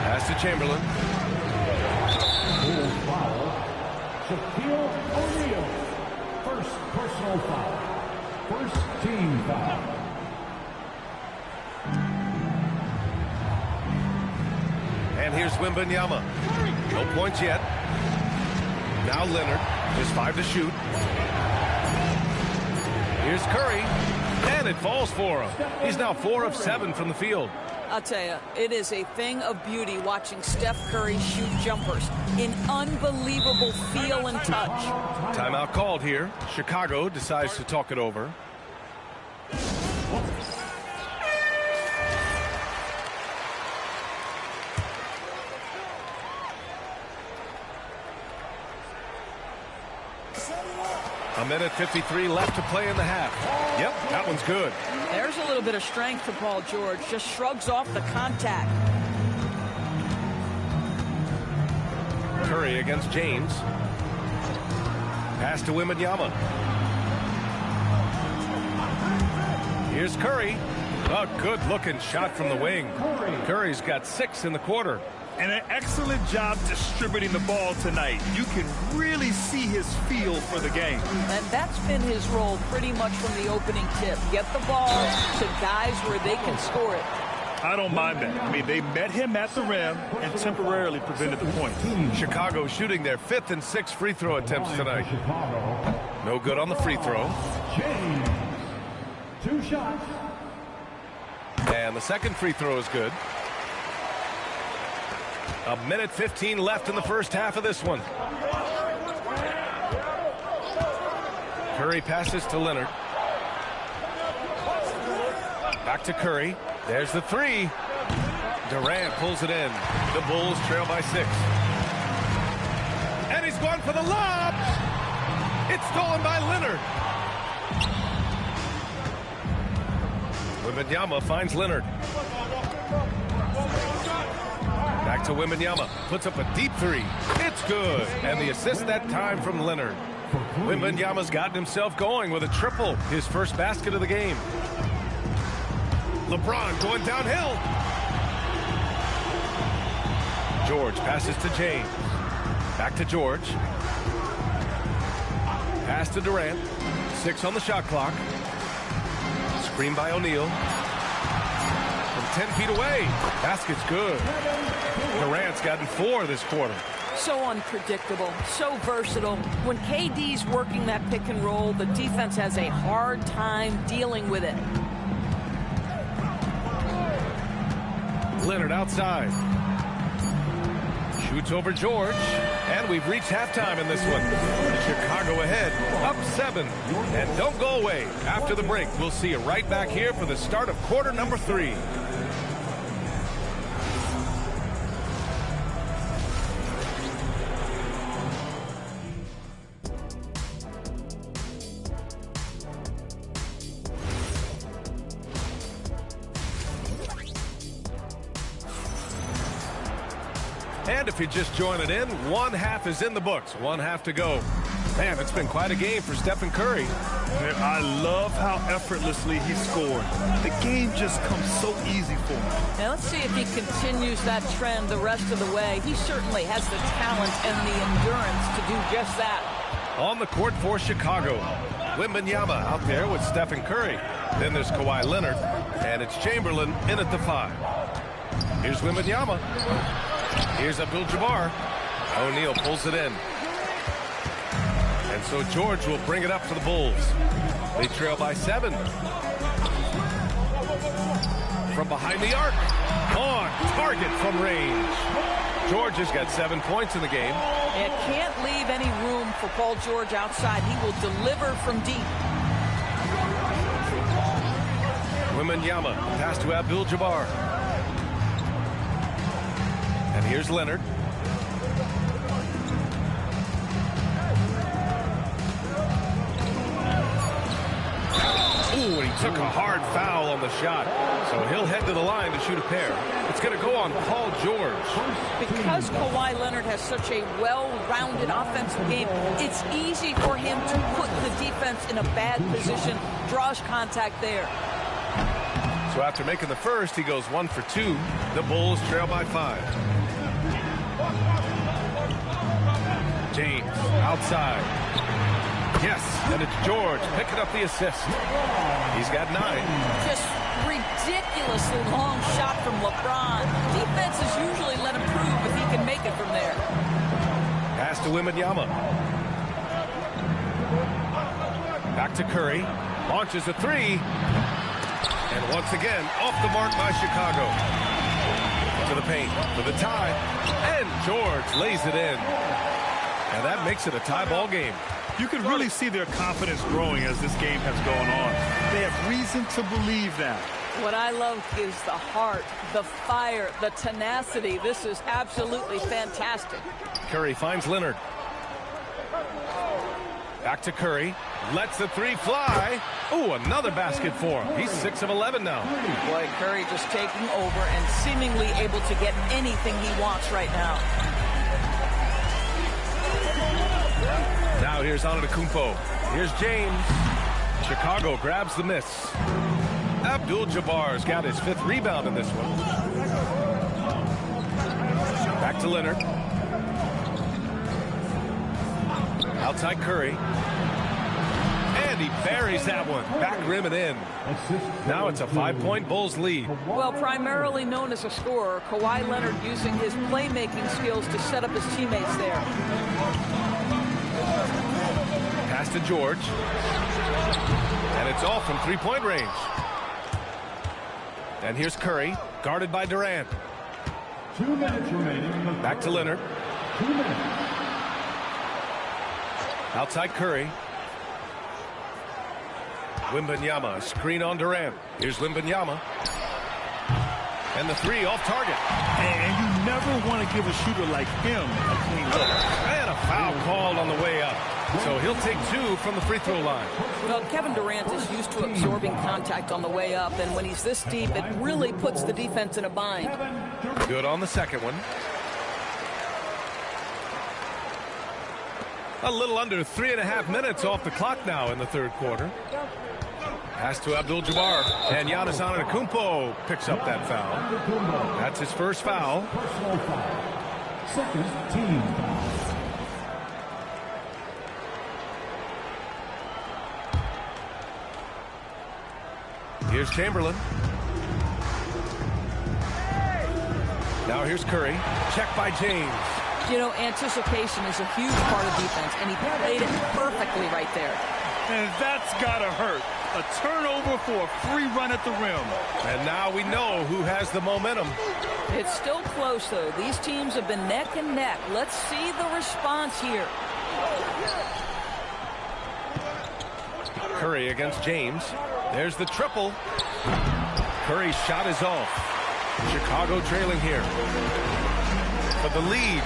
Pass to Chamberlain. Bulls foul. Shaquille O'Neal. First personal foul. First team foul. And here's Wembanyama. No points yet. Now Leonard. Just 5 to shoot. Here's Curry. And it falls for him. He's now 4 of 7 from the field. I'll tell you, it is a thing of beauty watching Steph Curry shoot jumpers. An unbelievable feel and touch. Timeout called here. Chicago decides to talk it over. 1:53 left to play in the half. Yep, that one's good. There's a little bit of strength for Paul George. Just shrugs off the contact. Curry against James. Pass to Wembanyama. Here's Curry. A good-looking shot from the wing. Curry's got 6 in the quarter. And an excellent job distributing the ball tonight. You can really see his feel for the game. And that's been his role pretty much from the opening tip. Get the ball to guys where they can score it. I don't mind that. I mean, they met him at the rim and temporarily prevented the point. Chicago shooting their 5th and 6th free throw attempts tonight. No good on the free throw. James. 2 shots. And the second free throw is good. 1:15 left in the first half of this one. Curry passes to Leonard. Back to Curry. There's the 3. Durant pulls it in. The Bulls trail by 6. And he's going for the lob. It's stolen by Leonard. Wembanyama finds Leonard. Back to Wembanyama. Puts up a deep 3. It's good. And the assist that time from Leonard. Wembanyama's gotten himself going with a triple. His first basket of the game. LeBron going downhill. George passes to James. Back to George. Pass to Durant. 6 on the shot clock. Screen by O'Neal. From 10 feet away. Basket's good. Durant's gotten 4 this quarter. So unpredictable, so versatile. When KD's working that pick and roll, the defense has a hard time dealing with it. Leonard outside. Shoots over George. And we've reached halftime in this one. Chicago ahead, up 7. And don't go away. After the break, we'll see you right back here for the start of quarter number 3. And if you're just joining in, 1 half is in the books. 1 half to go. Man, it's been quite a game for Stephen Curry. I love how effortlessly he scored. The game just comes so easy for him. Now let's see if he continues that trend the rest of the way. He certainly has the talent and the endurance to do just that. On the court for Chicago, Wembanyama out there with Stephen Curry. Then there's Kawhi Leonard, and it's Chamberlain in at the 5. Here's Wembanyama. Here's Abdul-Jabbar. O'Neal pulls it in. And so George will bring it up for the Bulls. They trail by 7. From behind the arc. On target from range. George has got 7 points in the game. It can't leave any room for Paul George outside. He will deliver from deep. Wembanyama, pass to Abdul-Jabbar. And here's Leonard. Ooh, and he took a hard foul on the shot. So he'll head to the line to shoot a pair. It's going to go on Paul George. Because Kawhi Leonard has such a well-rounded offensive game, it's easy for him to put the defense in a bad position, draws contact there. So after making the first, he goes 1 for 2. The Bulls trail by 5. James outside. Yes, and it's George picking up the assist. He's got 9. Just ridiculously long shot from LeBron. Defenses usually let him prove if he can make it from there. Pass to Wembanyama. Back to Curry. Launches a 3. And once again, off the mark by Chicago. To the paint for the tie. And George lays it in. And that makes it a tie ball game. You can really see their confidence growing as this game has gone on. They have reason to believe that. What I love is the heart, the fire, the tenacity. This is absolutely fantastic. Curry finds Leonard. Back to Curry. Lets the three fly. Ooh, another basket for him. He's 6 of 11 now. Boy, Curry just taking over and seemingly able to get anything he wants right now. Now here's Antetokounmpo. Here's James. Chicago grabs the miss. Abdul-Jabbar's got his 5th rebound in this one. Back to Leonard. Outside Curry. And he buries that one. Back rim and in. Now it's a 5-point Bulls lead. Well, primarily known as a scorer, Kawhi Leonard using his playmaking skills to set up his teammates there. Pass to George. And it's all from 3-point range. And here's Curry, guarded by Durant. 2 minutes remaining. Back to Leonard. 2 minutes. Outside Curry. Wembanyama, screen on Durant. Here's Wembanyama. And the three off target. And you never want to give a shooter like him a clean look. And a foul called on the way up. So he'll take 2 from the free throw line. Well, Kevin Durant is used to absorbing contact on the way up, and when he's this deep, it really puts the defense in a bind. Good on the second one. A little under 3.5 minutes off the clock now in the third quarter. Pass to Abdul-Jabbar, and Giannis Antetokounmpo picks up that foul. That's his first foul. Personal foul. Second team foul. Here's Chamberlain. Now here's Curry. Check by James. You know, anticipation is a huge part of defense, and he played it perfectly right there. And that's got to hurt. A turnover for a free run at the rim. And now we know who has the momentum. It's still close, though. These teams have been neck and neck. Let's see the response here. Curry against James. There's the triple. Curry's shot is off. Chicago trailing here. For the lead.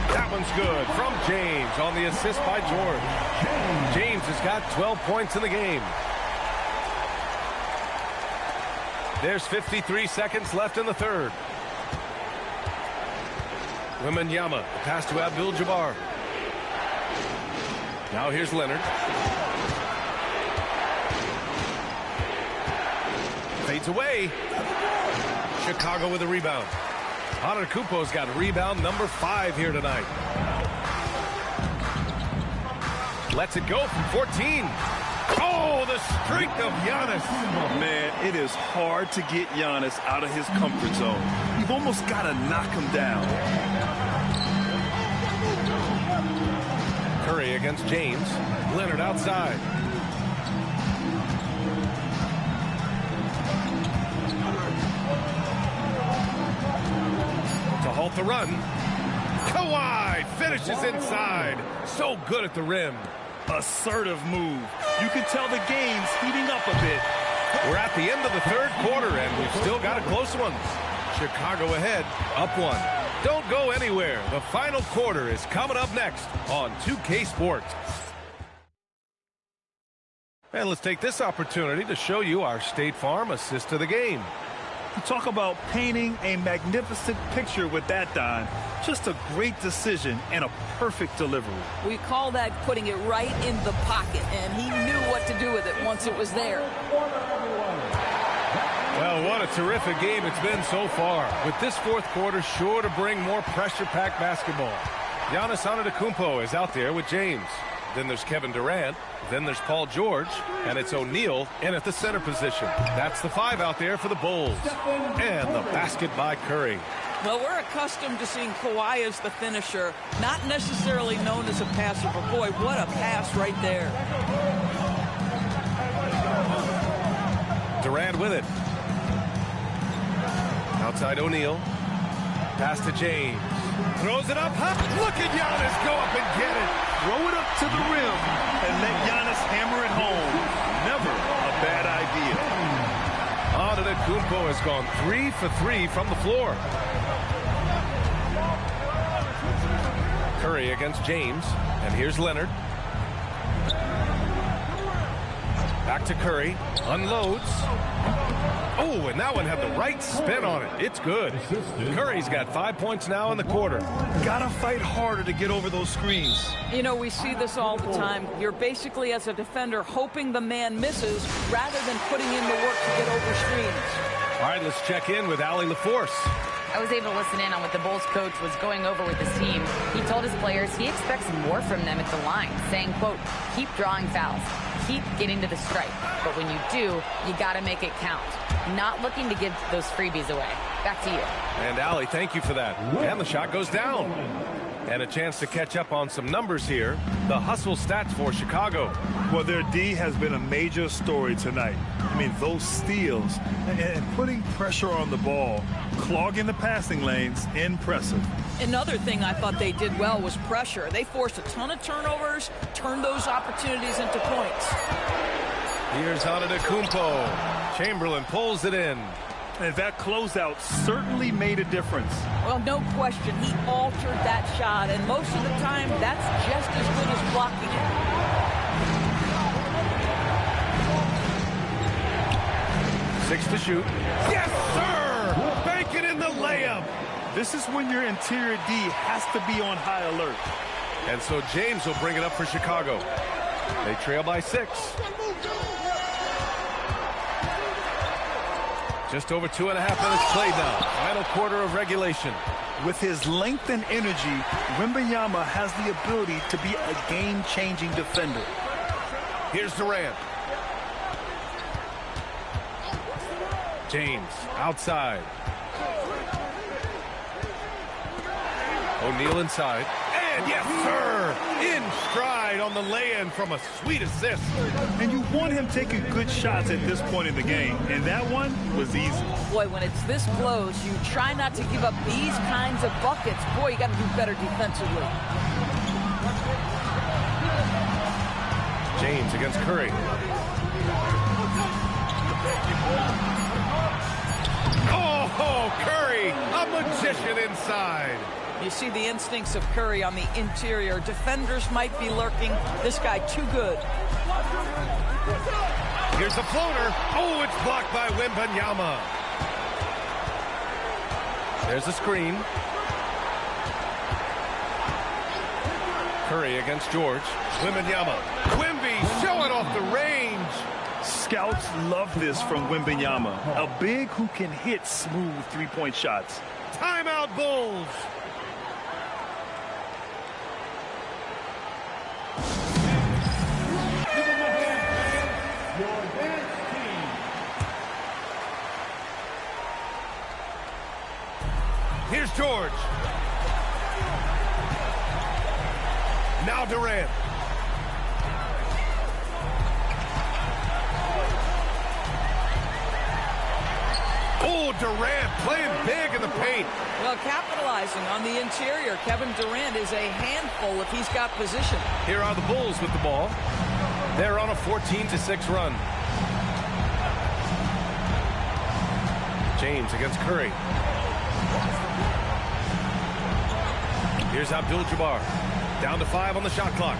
That one's good from James on the assist by George. James has got 12 points in the game. There's 53 seconds left in the third. Wembanyama, pass to Abdul-Jabbar. Now here's Leonard. Fades away. Chicago with a rebound. Antetokounmpo's got rebound number 5 here tonight. Lets it go from 14. Oh, the streak of Giannis. Man, it is hard to get Giannis out of his comfort zone. You've almost got to knock him down. Curry against James. Leonard outside. To halt the run. Kawhi finishes inside. So good at the rim. Assertive move. You can tell the game's heating up a bit. We're at the end of the third quarter, and we've still got a close one. Chicago ahead, up 1. Don't go anywhere. The final quarter is coming up next on 2K Sports. And let's take this opportunity to show you our State Farm assist to the game. You talk about painting a magnificent picture with that, Don. Just a great decision and a perfect delivery. We call that putting it right in the pocket, and he knew what to do with it once it was there. Well, what a terrific game it's been so far. With this fourth quarter sure to bring more pressure-packed basketball. Giannis Antetokounmpo is out there with James. Then there's Kevin Durant. Then there's Paul George. And it's O'Neal in at the center position. That's the 5 out there for the Bulls. And the basket by Curry. Well, we're accustomed to seeing Kawhi as the finisher, not necessarily known as a passer, but boy, what a pass right there. Durant with it. Outside O'Neal. Pass to James. Throws it up. Look at Giannis go up and get it. Throw it up to the rim and let Giannis hammer it home. Never a bad idea. Antetokounmpo has gone 3 for 3 from the floor. Curry against James. And here's Leonard. Back to Curry. Unloads. Oh, and that one had the right spin on it. It's good. Curry's got 5 points now in the quarter. Gotta fight harder to get over those screens. You know, we see this all the time. You're basically, as a defender, hoping the man misses rather than putting in the work to get over screens. All right, let's check in with Allie LaForce. I was able to listen in on what the Bulls coach was going over with his team. He told his players he expects more from them at the line, saying, quote, keep drawing fouls, keep getting to the stripe. But when you do, you got to make it count. Not looking to give those freebies away. Back to you. And Allie, thank you for that. And the shot goes down. And a chance to catch up on some numbers here. The hustle stats for Chicago. Well, their D has been a major story tonight. I mean, those steals and putting pressure on the ball, clogging the passing lanes, impressive. Another thing I thought they did well was pressure. They forced a ton of turnovers, turned those opportunities into points. Here's Antetokounmpo. Chamberlain pulls it in. And that closeout certainly made a difference. Well, no question, he altered that shot, and most of the time, that's just as good as blocking it. 6 to shoot. Yes, sir! Bank it in the layup. This is when your interior D has to be on high alert. And so James will bring it up for Chicago. They trail by 6. Just over 2.5 minutes played now. Final quarter of regulation. With his length and energy, Wembanyama has the ability to be a game-changing defender. Here's Durant. James outside. O'Neal inside. And yes, sir! In stride on the lay-in from a sweet assist. And you want him taking good shots at this point in the game, and that one was easy. Boy, when it's this close, you try not to give up these kinds of buckets. Boy, you got to do better defensively. James against Curry. Oh, Curry, a magician inside. You see the instincts of Curry on the interior. Defenders might be lurking. This guy too good. Here's a floater. Oh, it's blocked by Wembanyama. There's a screen. Curry against George. Wembanyama. Wemby showing off the range. Scouts love this from Wembanyama. A big who can hit smooth three-point shots. Timeout, Bulls. Here's George. Now Durant. Oh, Durant playing big in the paint. Well, capitalizing on the interior. Kevin Durant is a handful if he's got position. Here are the Bulls with the ball. They're on a 14-6 run. James against Curry. Here's Abdul-Jabbar. Down to 5 on the shot clock.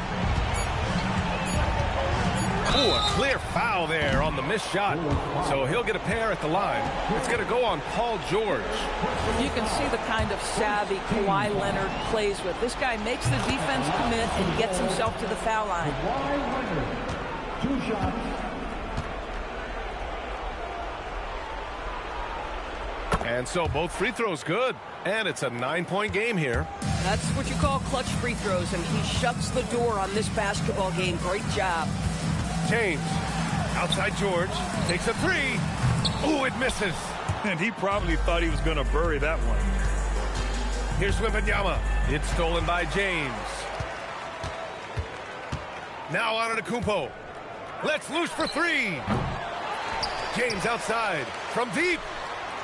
Oh, a clear foul there on the missed shot. So he'll get a pair at the line. It's going to go on Paul George. You can see the kind of savvy Kawhi Leonard plays with. This guy makes the defense commit and gets himself to the foul line. Kawhi Leonard, 2 shots. And so both free throws good. And it's a 9-point game here. That's what you call clutch free throws, and he shuts the door on this basketball game. Great job. James, outside George, takes a 3. Oh, it misses. And he probably thought he was going to bury that one. Here's Wembanyama. It's stolen by James. Now Antetokounmpo. Let's loose for 3. James outside from deep.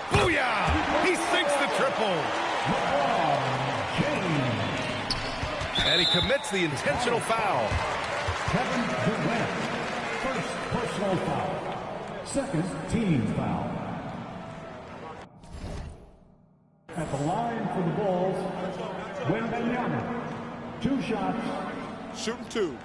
Booyah! He sinks the triple. And he commits the intentional foul. Kevin Durant, first personal foul, second team foul. At the line for the Bulls, Wembanyama, 2 shots. Shooting 2.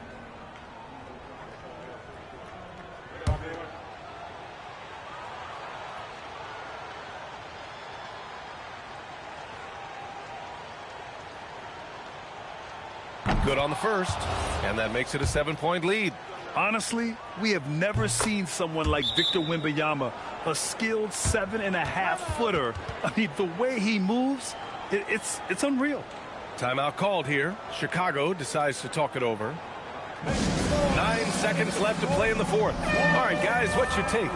Good on the first, and that makes it a 7-point lead. Honestly, we have never seen someone like Victor Wembanyama, a skilled 7.5-footer. I mean, the way he moves, it's unreal. Timeout called here. Chicago decides to talk it over. 9 seconds left to play in the fourth. All right, guys, what's your take?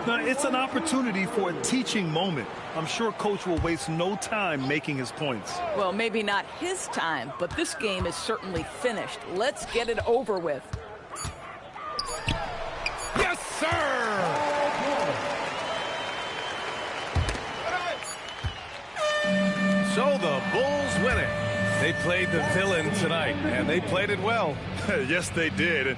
Now, it's an opportunity for a teaching moment. I'm sure Coach will waste no time making his points. Well, maybe not his time, but this game is certainly finished. Let's get it over with. Yes, sir! So the Bulls win it. They played the villain tonight, and they played it well. Yes, they did.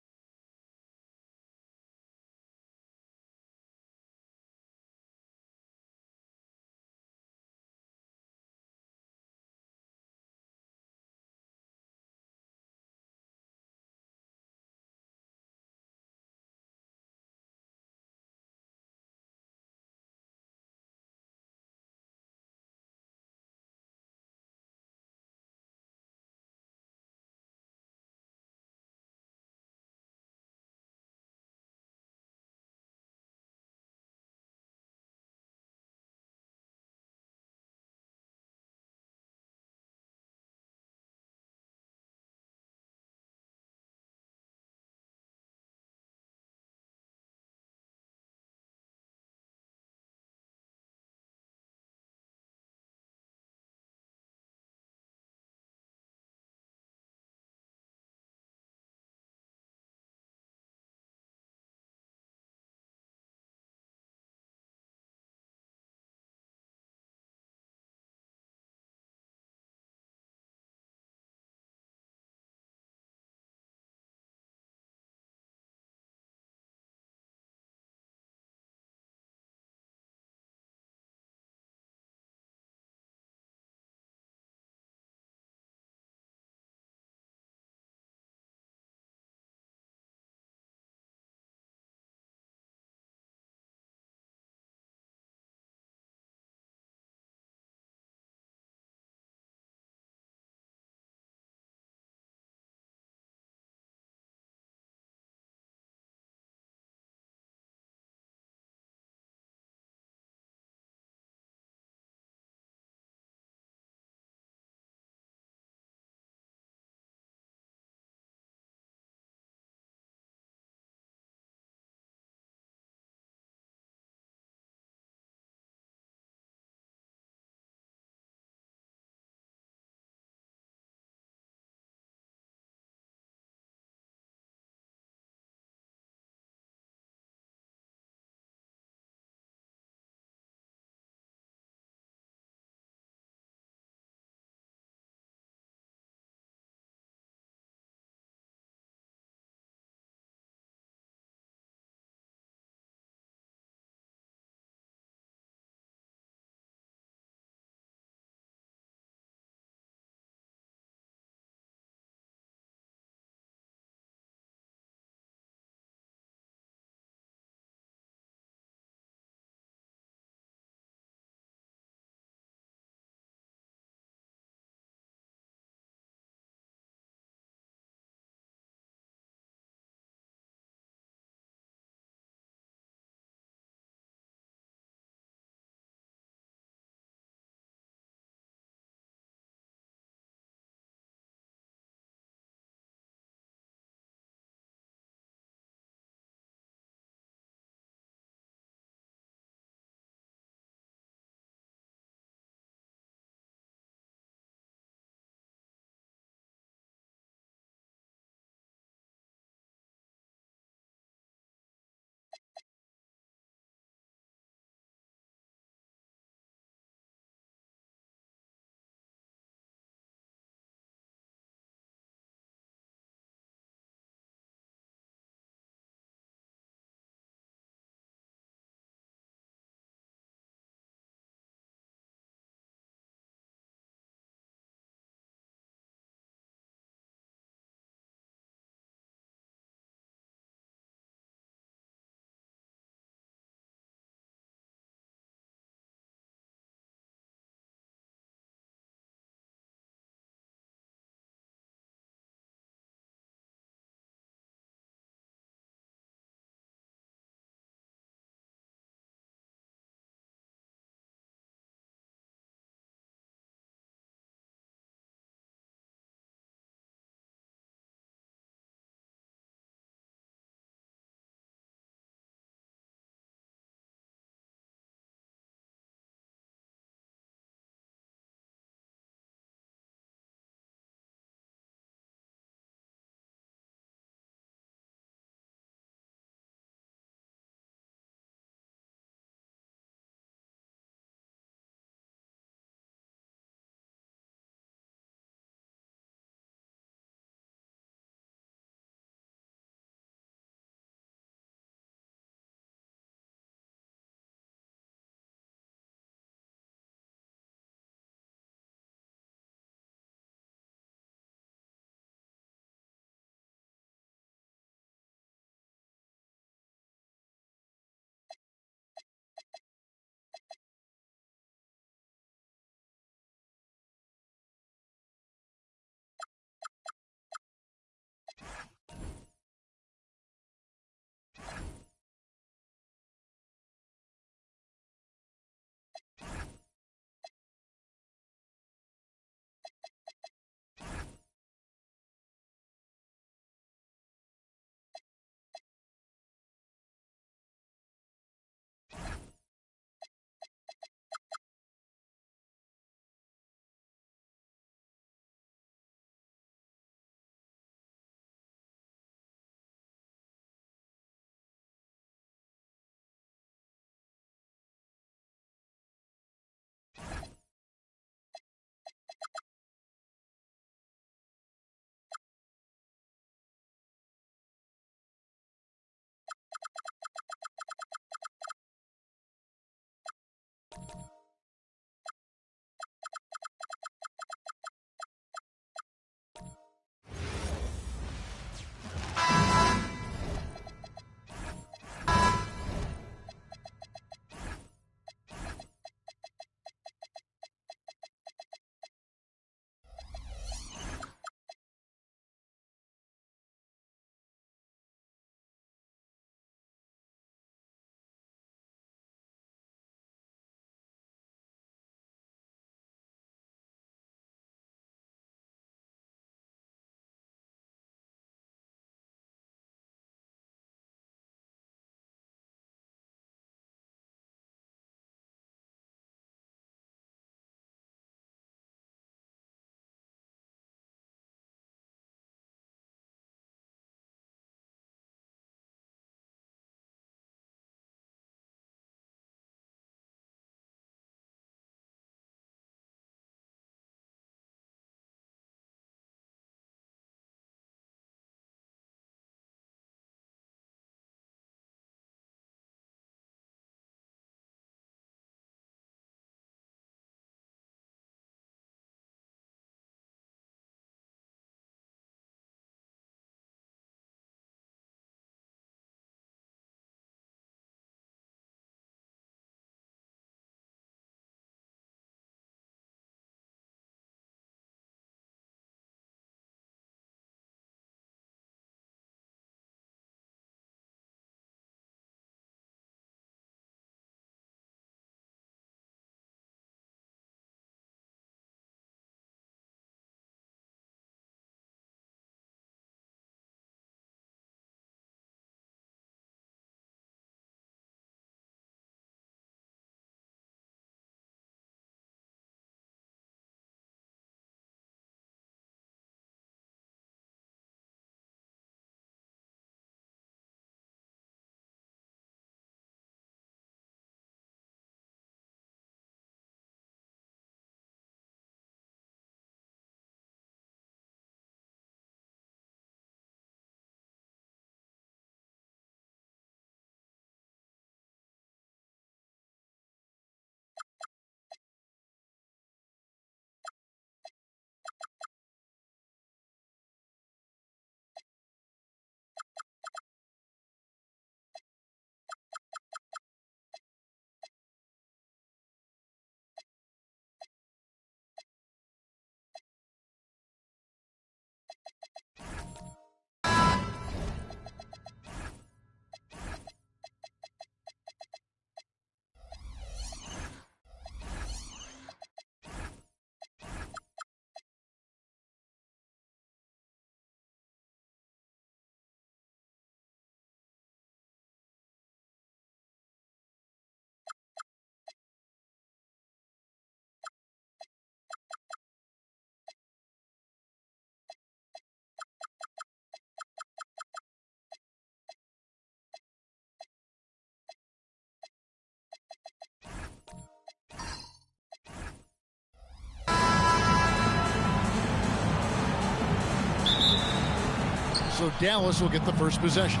So Dallas will get the first possession.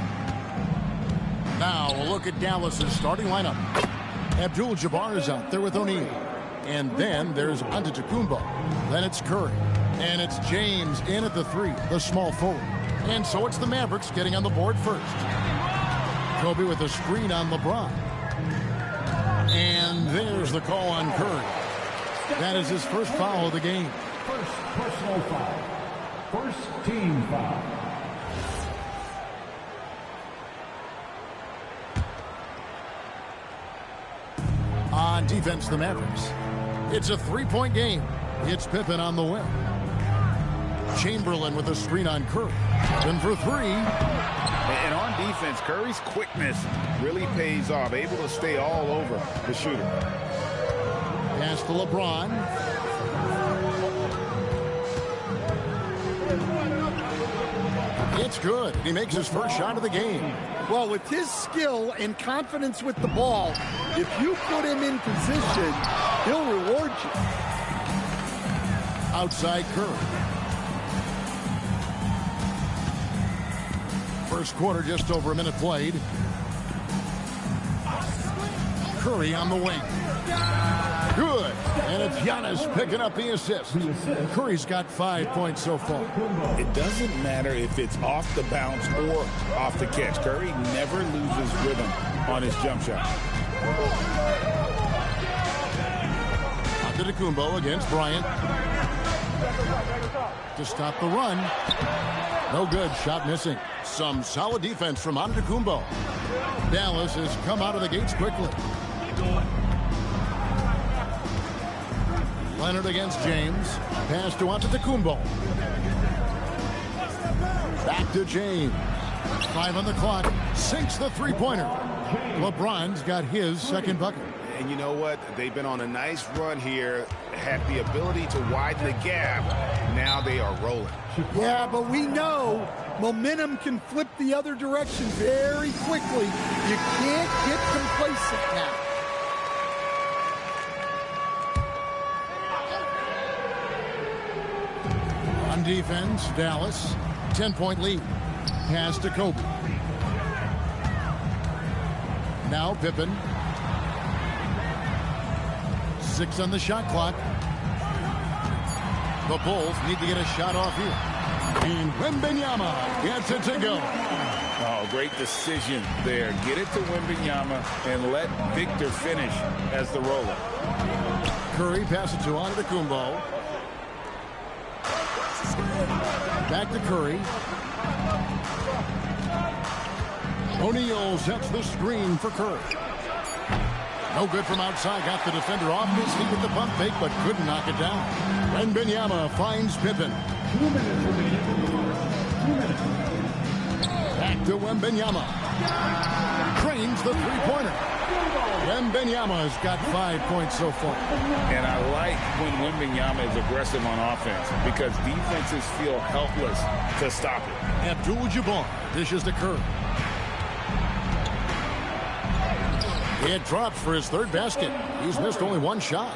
Now we'll look at Dallas's starting lineup. Abdul-Jabbar is out there with O'Neal. And then there's Antetokounmpo. Then it's Curry. And it's James in at the 3, the small forward. And so it's the Mavericks getting on the board first. Kobe with a screen on LeBron. And there's the call on Curry. That is his first foul of the game. First personal foul. First team foul. On defense, the Mavericks. It's a 3-point game. It's Pippen on the wing. Chamberlain with a screen on Curry. Pippen for 3. And on defense, Curry's quickness really pays off. Able to stay all over the shooter. Pass to LeBron. It's good. He makes his first shot of the game. Well, with his skill and confidence with the ball, if you put him in position, he'll reward you. Outside Curry. First quarter, just over a minute played. Curry on the wing. Good. And it's Giannis picking up the assist. Curry's got 5 points so far. It doesn't matter if it's off the bounce or off the catch. Curry never loses rhythm on his jump shot. Antetokounmpo against Bryant. To stop the run. No good. Shot missing. Some solid defense from Antetokounmpo. Dallas has come out of the gates quickly. Leonard against James. Pass to Antetokounmpo. Back to James. 5 on the clock. Sinks the three-pointer. LeBron's got his second bucket. And you know what? They've been on a nice run here. Had the ability to widen the gap. Now they are rolling. Yeah, but we know momentum can flip the other direction very quickly. You can't get complacent now. On defense, Dallas, 10-point lead. Pass to Kobe. Now Pippen. 6 on the shot clock. The Bulls need to get a shot off here. And Wembanyama gets it to go. Oh, great decision there. Get it to Wembanyama and let Victor finish as the roller. Curry passes to Antetokounmpo. Back to Curry. O'Neal sets the screen for Curry. No good from outside. Got the defender off his feet with the pump fake, but couldn't knock it down. Wembanyama finds Pippen. 2 minutes remaining. 2 minutes. Back to Wembanyama. Trains the three-pointer. Wembanyama has got 5 points so far. And I like when Wembanyama is aggressive on offense because defenses feel helpless to stop it. Abdul-Jabbar dishes to Curry. It drops for his third basket. He's missed only 1 shot.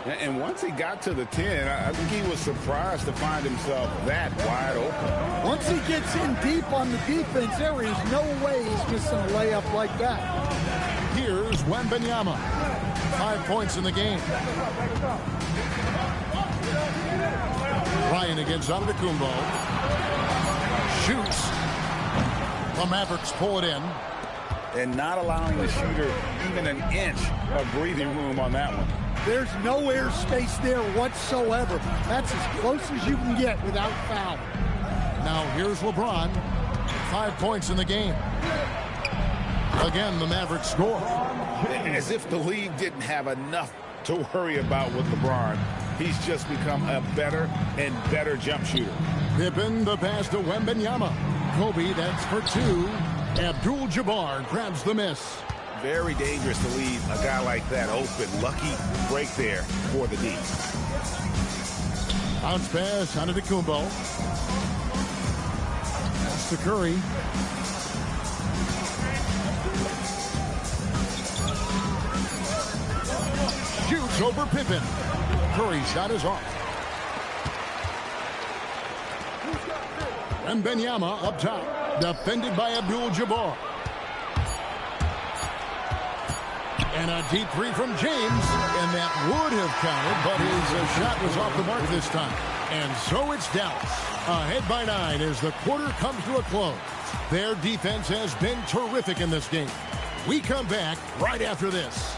And once he got to the 10, I think he was surprised to find himself that wide open. Once he gets in deep on the defense, there is no way he's missing a layup like that. Here's Wembanyama. 5 points in the game. Ryan against Antetokounmpo. Shoots. The Mavericks pull it in. And not allowing the shooter even an inch of breathing room on that one. There's no airspace there whatsoever. That's as close as you can get without foul. Now here's LeBron. 5 points in the game. Again, the Mavericks score. As if the league didn't have enough to worry about with LeBron. He's just become a better and better jump shooter. Pippen, the pass to Wembanyama. Kobe, that's for 2. Abdul-Jabbar grabs the miss. Very dangerous to leave a guy like that open. Lucky break there for the D. Bounce pass onto Antetokounmpo. Pass to Curry. Shoots over Pippen. Curry's shot is off. Wembanyama up top. Defended by Abdul-Jabbar. And a deep three from James. And that would have counted, but his shot was off the mark this time. And so it's Dallas. Ahead by 9 as the quarter comes to a close. Their defense has been terrific in this game. We come back right after this.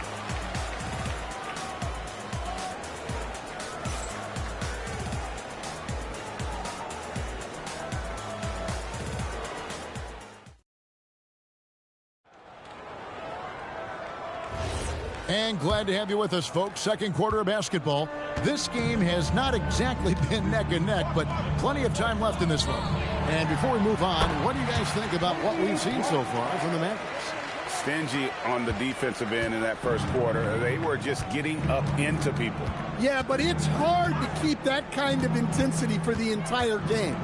And glad to have you with us, folks. Second quarter of basketball. This game has not exactly been neck and neck, but plenty of time left in this one. And before we move on, what do you guys think about what we've seen so far from the Mavericks? Stingy on the defensive end in that first quarter. They were just getting up into people. Yeah, but it's hard to keep that kind of intensity for the entire game.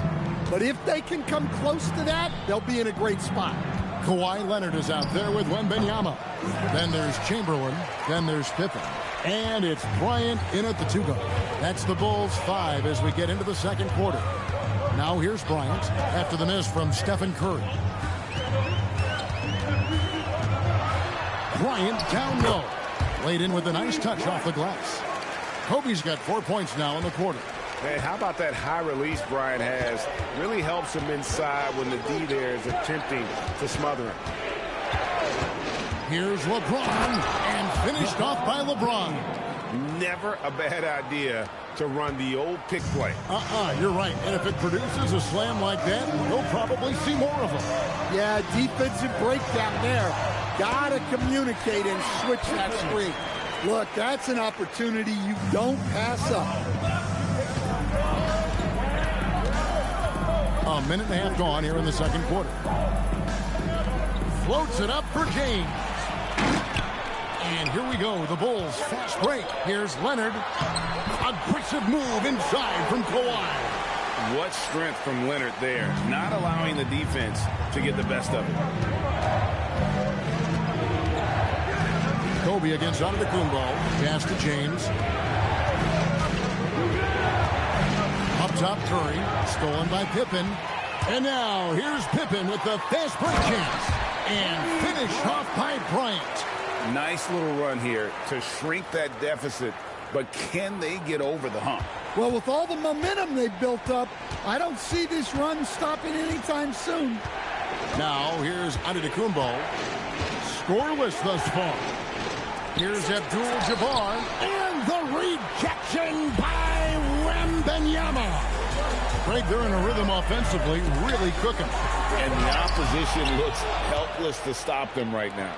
But if they can come close to that, they'll be in a great spot. Kawhi Leonard is out there with Wembanyama. Then there's Chamberlain. Then there's Pippen. And it's Bryant in at the 2-guard. That's the Bulls 5 as we get into the second quarter. Now here's Bryant after the miss from Stephen Curry. Bryant down low. Laid in with a nice touch off the glass. Kobe's got 4 points now in the quarter. Hey, how about that high release Bryant has? Really helps him inside when the D there is attempting to smother him. Here's LeBron, and finished off by LeBron. Never a bad idea to run the old pick play. You're right. And if it produces a slam like that, we'll probably see more of them. Yeah, defensive breakdown there. Gotta communicate and switch that screen. Look, that's an opportunity you don't pass up. A minute and a half gone here in the second quarter. Floats it up for James. And here we go, the Bulls fast break. Here's Leonard. Aggressive move inside from Kawhi. What strength from Leonard there, not allowing the defense to get the best of it. Kobe against Antetokounmpo. Pass to James. Up top, Curry. Stolen by Pippen. And now here's Pippen with the fast break chance. And finished off by Bryant. Nice little run here to shrink that deficit, but can they get over the hump? Well, with all the momentum they've built up, I don't see this run stopping anytime soon. Now here's Antetokounmpo. Scoreless thus far. Here's Abdul-Jabbar. And the rejection by Wembanyama. Greg, they're in a rhythm offensively, really cooking. And the opposition looks helpless to stop them right now.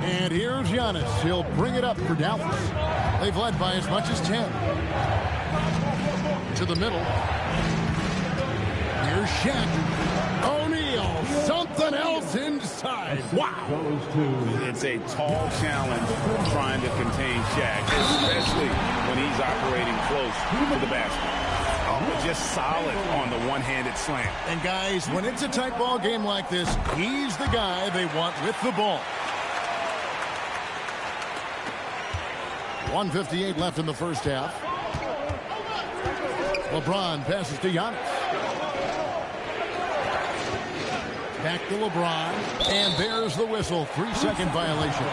And here's Giannis. He'll bring it up for Dallas. They've led by as much as 10. To the middle. Here's Shaq. O'Neal. Something else inside. Wow. It's a tall challenge trying to contain Shaq, especially when he's operating close to the basket. Just solid on the one-handed slam. And guys, when it's a tight ball game like this, he's the guy they want with the ball. 1:58 left in the first half. LeBron passes to Giannis. Back to LeBron. And there's the whistle. 3-second violation.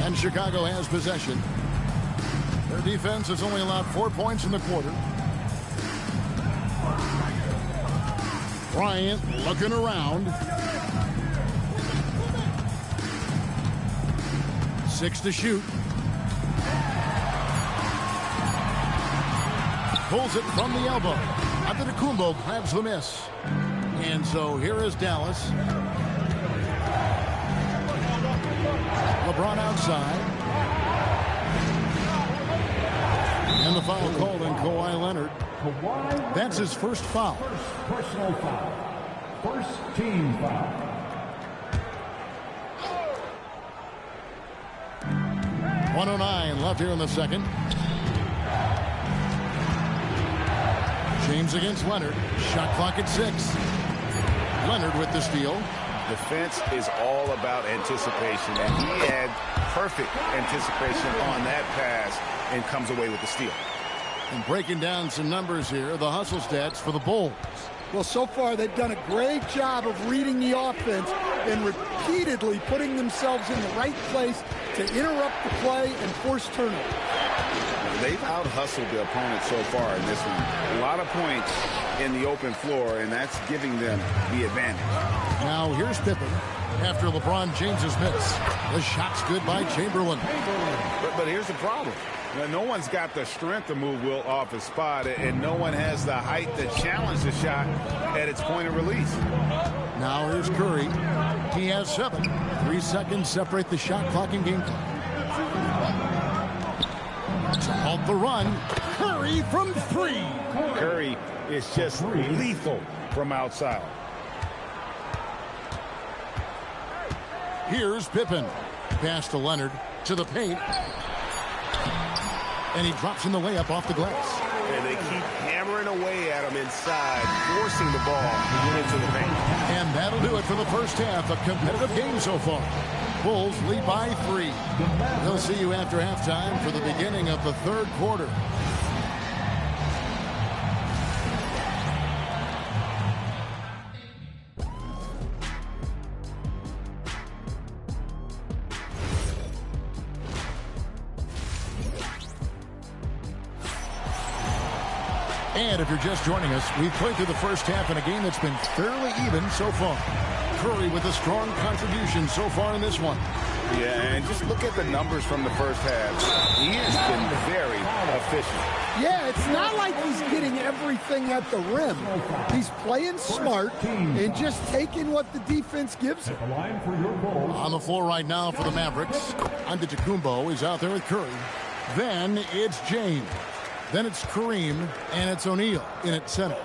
And Chicago has possession. Their defense has only allowed 4 points in the quarter. Bryant looking around. 6 to shoot. Pulls it from the elbow. Antetokounmpo grabs the miss. And so here is Dallas. LeBron outside. And the foul called on Kawhi Leonard. That's his first foul. First personal foul. First team foul. .109 left here in the second. James against Leonard. Shot clock at 6. Leonard with the steal. Defense is all about anticipation, and he had perfect anticipation on that pass and comes away with the steal. And breaking down some numbers here, the hustle stats for the Bulls. Well, so far they've done a great job of reading the offense and repeatedly putting themselves in the right place to interrupt the play and force turnovers. They've out-hustled the opponent so far in this one. A lot of points in the open floor, and that's giving them the advantage. Now here's Pippen after LeBron James's miss. The shot's good by Chamberlain. But here's the problem. No one's got the strength to move Wilt off his spot, and no one has the height to challenge the shot at its point of release. Now here's Curry. He has 7. 3 seconds separate the shot clock and game clock. To halt the run, Curry from 3. Curry is just lethal from outside. Here's Pippen. Pass to Leonard to the paint. And he drops in the layup off the glass. And they keep hammering away at him inside, forcing the ball into the paint. And that'll do it for the first half. A competitive game so far. Bulls lead by 3. We'll see you after halftime for the beginning of the third quarter. And if you're just joining us, we've played through the first half in a game that's been fairly even so far. Curry with a strong contribution so far in this one. Yeah, and just look at the numbers from the first half. He has been very efficient. Yeah, it's not like he's getting everything at the rim. He's playing smart and just taking what the defense gives him. On the floor right now for the Mavericks. Antetokounmpo is out there with Curry. Then it's James. Then it's Kareem, and it's O'Neal in at center.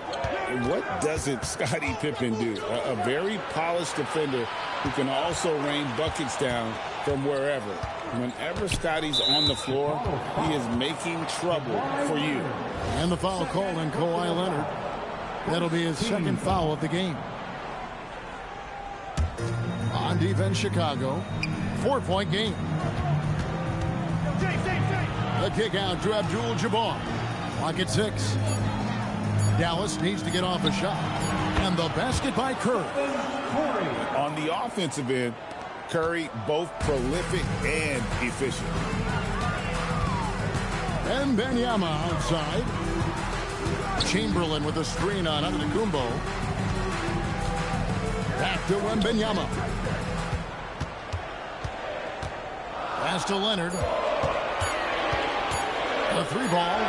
And what doesn't Scottie Pippen do? A very polished defender who can also rain buckets down from wherever. Whenever Scottie's on the floor, he is making trouble for you. And the foul called on Kawhi Leonard. That'll be his second foul of the game. On defense, Chicago. 4-point game. The kick out to Abdul-Jabbar. Clock at 6. Dallas needs to get off a shot. And the basket by Curry. On the offensive end, Curry both prolific and efficient. And Wembanyama outside. Chamberlain with a screen on Antetokounmpo. Back to Wembanyama. Pass to Leonard. The 3 ball.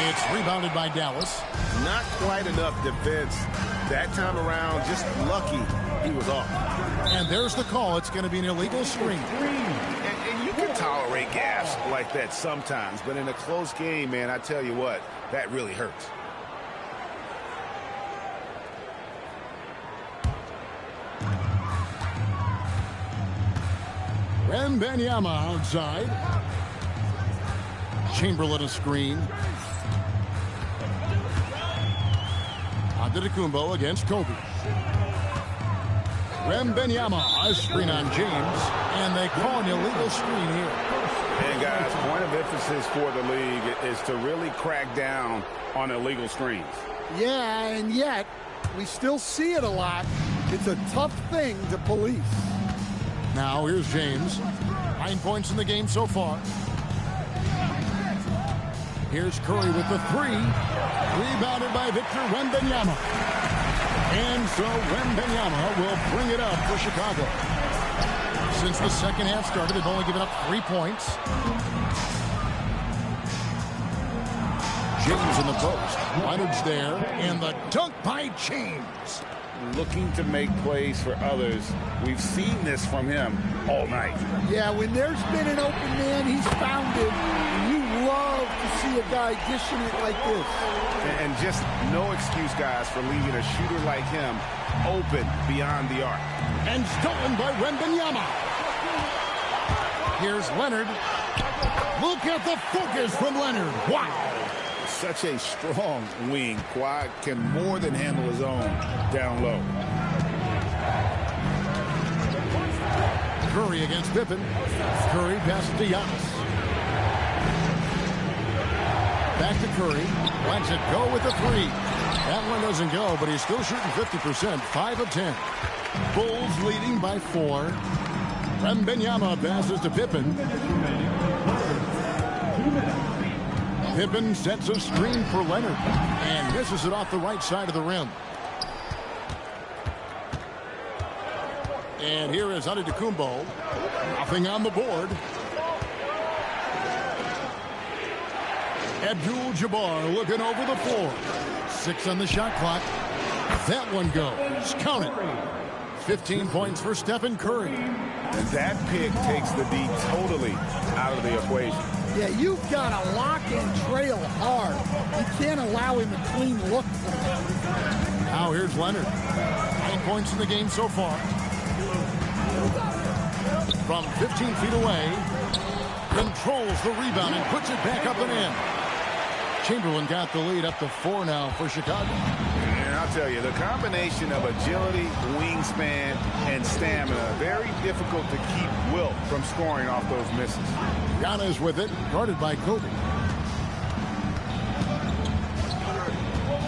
It's rebounded by Dallas. Not quite enough defense that time around. Just lucky he was off. And there's the call. It's going to be an illegal screen. And you can tolerate gaps like that sometimes, but in a close game, man, I tell you what, that really hurts. Wembanyama outside. Chamberlain a screen. Antetokounmpo against Kobe. Wembanyama a screen on James, and they call an illegal screen here. And guys, point of emphasis for the league is to really crack down on illegal screens. Yeah, and yet we still see it a lot. It's a tough thing to police. Now here's James. 9 points in the game so far. Here's Curry with the 3. Rebounded by Victor Wembanyama. And so Wembanyama will bring it up for Chicago. Since the second half started, they've only given up 3 points. James in the post. Leonard's there. And the dunk by James. Looking to make plays for others. We've seen this from him all night. Yeah, when there's been an open man, he's found it. And you love to see a guy dishing it like this. And just no excuse, guys, for leaving a shooter like him open beyond the arc. And stolen by Wembanyama. Here's Leonard. Look at the focus from Leonard. Wow. Such a strong wing. Kawhi can more than handle his own down low. Curry against Pippen. Curry passes to Giannis. Back to Curry. Lets it go with the three. That one doesn't go, but he's still shooting 50%. 5 of 10. Bulls leading by 4. Wembanyama passes to Pippen. Pippen sets a screen for Leonard and misses it off the right side of the rim. And here is Antetokounmpo. Nothing on the board. Abdul-Jabbar looking over the floor. 6 on the shot clock. That one goes. Count it. 15 points for Stephen Curry. And that pick takes the D totally out of the equation. Yeah, you've got to lock and trail hard. You can't allow him a clean look. Now here's Leonard. 9 points in the game so far. From 15 feet away, controls the rebound and puts it back up and in. Chamberlain got the lead up to 4 now for Chicago. And I'll tell you, the combination of agility, wingspan, and stamina, very difficult to keep Wilt from scoring off those misses. Giannis with it, guarded by Kobe.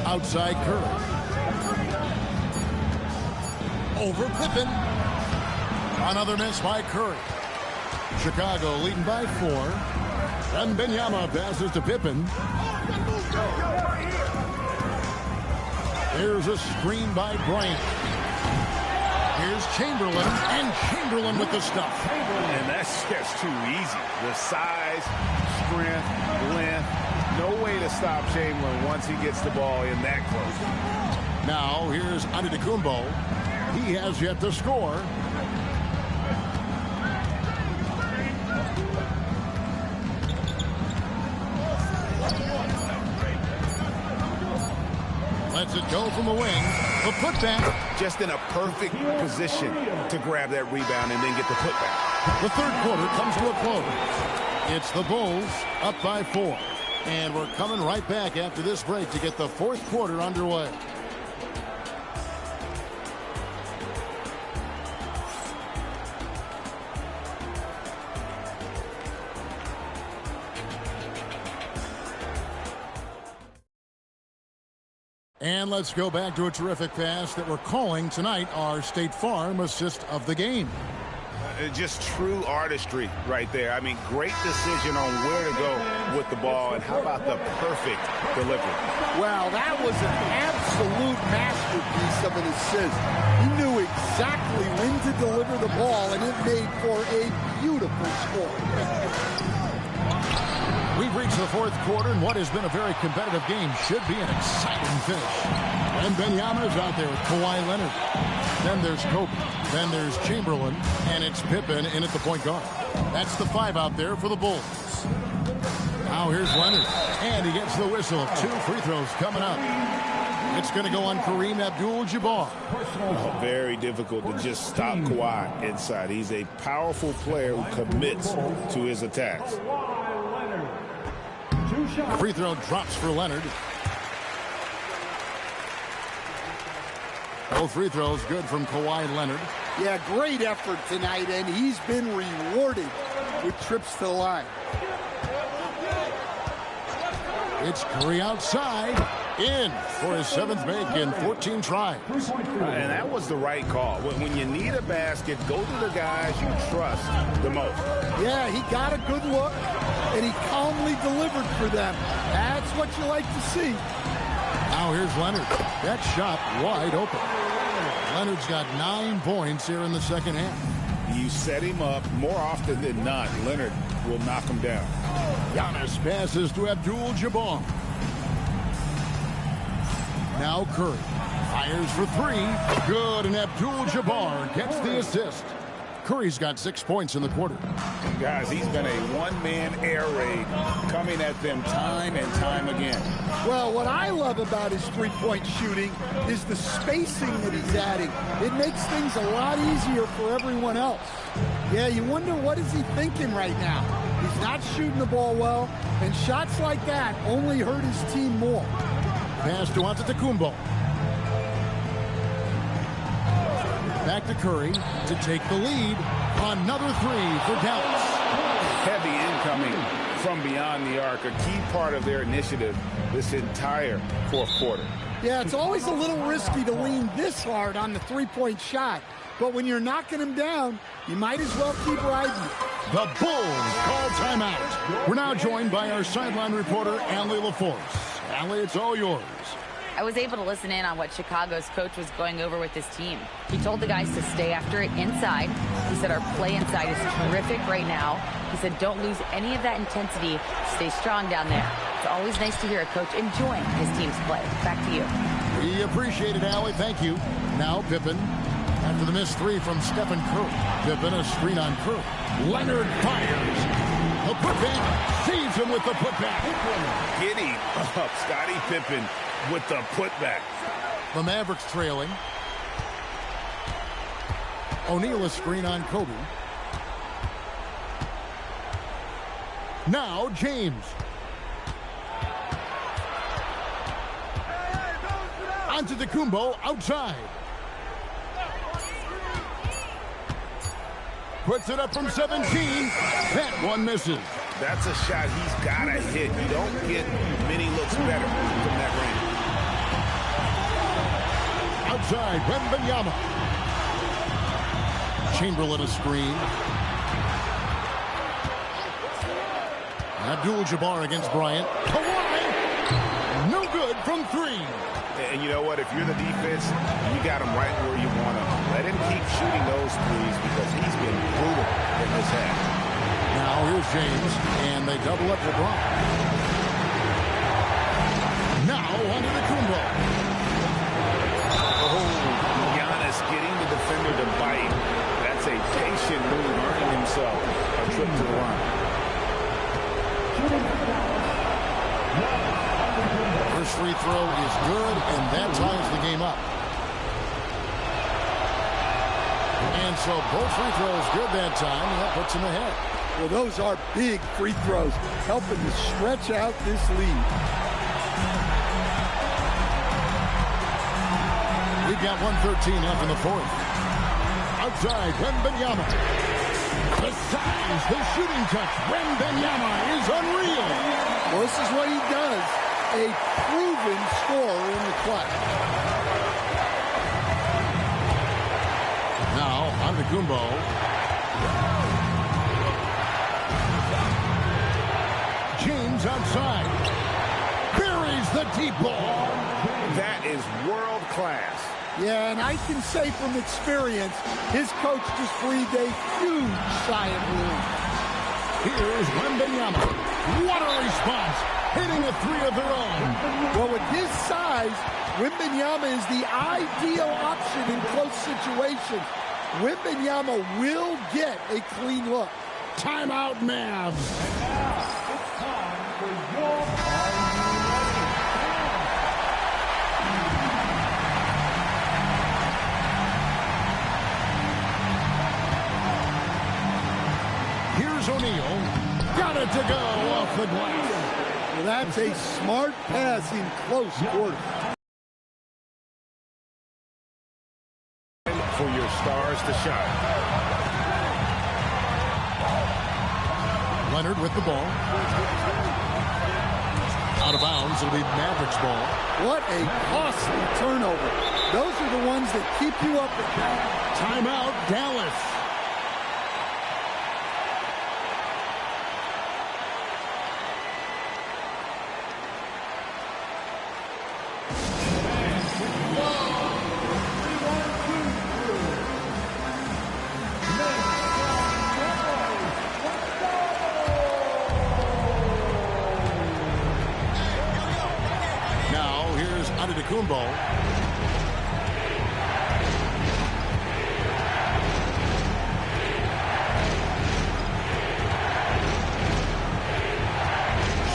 Outside Curry. Over Pippen. Another miss by Curry. Chicago leading by 4. Wembanyama passes to Pippen. There's a screen by Bryant. Here's Chamberlain, and Chamberlain with the stuff. And that's just too easy. The size, strength, length, no way to stop Chamberlain once he gets the ball in that close. Now here's Antetokounmpo. He has yet to score. Lets it go from the wing. The putback. Just in a perfect position to grab that rebound and then get the putback. The third quarter comes to a close. It's the Bulls up by 4. And we're coming right back after this break to get the fourth quarter underway. And let's go back to a terrific pass that we're calling tonight our State Farm assist of the game. Just true artistry right there. I mean, great decision on where to go with the ball. And how about the perfect delivery? Well, that was an absolute masterpiece of an assist. He knew exactly when to deliver the ball, and it made for a beautiful score. We've reached the fourth quarter, and what has been a very competitive game should be an exciting finish. Wembanyama is out there with Kawhi Leonard. Then there's Kobe. Then there's Chamberlain, and it's Pippen in at the point guard. That's the 5 out there for the Bulls. Now here's Leonard, and he gets the whistle. 2 free throws coming up. It's going to go on Kareem Abdul-Jabbar. Very difficult to just stop Kawhi inside. He's a powerful player who commits to his attacks. Free throw drops for Leonard. Both free throws good from Kawhi Leonard. Yeah, great effort tonight, and he's been rewarded with trips to the line. It's Curry outside. In for his 7th make in 14 tries. And that was the right call. When you need a basket, go to the guys you trust the most. Yeah, he got a good look, and he calmly delivered for them. That's what you like to see. Now here's Leonard. That shot wide open. Leonard's got 9 points here in the second half. You set him up more often than not. Leonard will knock him down. Giannis passes to Abdul-Jabbar. Now Curry fires for 3. Good, and Abdul-Jabbar gets the assist. Curry's got 6 points in the quarter. Guys, he's been a one-man air raid coming at them time and time again. Well, what I love about his three-point shooting is the spacing that he's adding. It makes things a lot easier for everyone else. Yeah, you wonder what is he thinking right now. He's not shooting the ball well, and shots like that only hurt his team more. Pass to Antetokounmpo. Back to Curry to take the lead. Another three for Dallas. Heavy incoming from beyond the arc, a key part of their initiative this entire fourth quarter. Yeah, it's always a little risky to lean this hard on the three-point shot. But when you're knocking him down, you might as well keep riding. The Bulls call timeout. We're now joined by our sideline reporter, Allie LaForce. Allie, it's all yours. I was able to listen in on what Chicago's coach was going over with his team. He told the guys to stay after it inside. He said our play inside is terrific right now. He said don't lose any of that intensity. Stay strong down there. It's always nice to hear a coach enjoying his team's play. Back to you. We appreciate it, Allie. Thank you. Now Pippen. After the missed three from Stephen Curry. Pippen, a screen on Curry. Leonard fires. The putback. Saves him with the putback. Giddy up, Scottie Pippen with the putback. The Mavericks trailing. O'Neal, a screen on Kobe. Now James. Antetokounmpo outside. Puts it up from 17. That one misses. That's a shot he's got to hit. You don't get many looks better from that range. Outside, Wembanyama. Chamberlain a screen. Abdul-Jabbar against Bryant. Kawhi! No good from three. And you know what? If you're the defense, you got him right where you want him. Let him keep shooting those threes because he's been brutal in this half. Now here's James, and they double up LeBron. Now onto the Kumbo. Oh, Giannis getting the defender to bite. That's a patient move, earning himself a trip to the line. First free throw is good, and that ties the game up. And so both free throws good that time, and that puts him ahead. Well, those are big free throws, helping to stretch out this lead. We've got 1:13 left in the fourth. Outside, Wembanyama. The size, the shooting touch. Wembanyama is unreal. Well, this is what he does. A proven scorer in the clutch. Now, Antetokounmpo. James outside. Buries the deep ball. That is world class. Yeah, and I can say from experience, his coach just breathed a huge sigh of relief. Here's Wembanyama. What a response. Hitting a three of their own. Well, with his size, Wembanyama is the ideal option in close situations. Wembanyama will get a clean look. Timeout, Mavs. It's time for your Here's O'Neal. Got it to go off the glass. Well, that's a smart pass in close quarters. For your stars to shine. Leonard with the ball. Out of bounds. It'll be Mavericks ball. What a costly turnover. Those are the ones that keep you up at night. Timeout, Dallas. Antetokounmpo.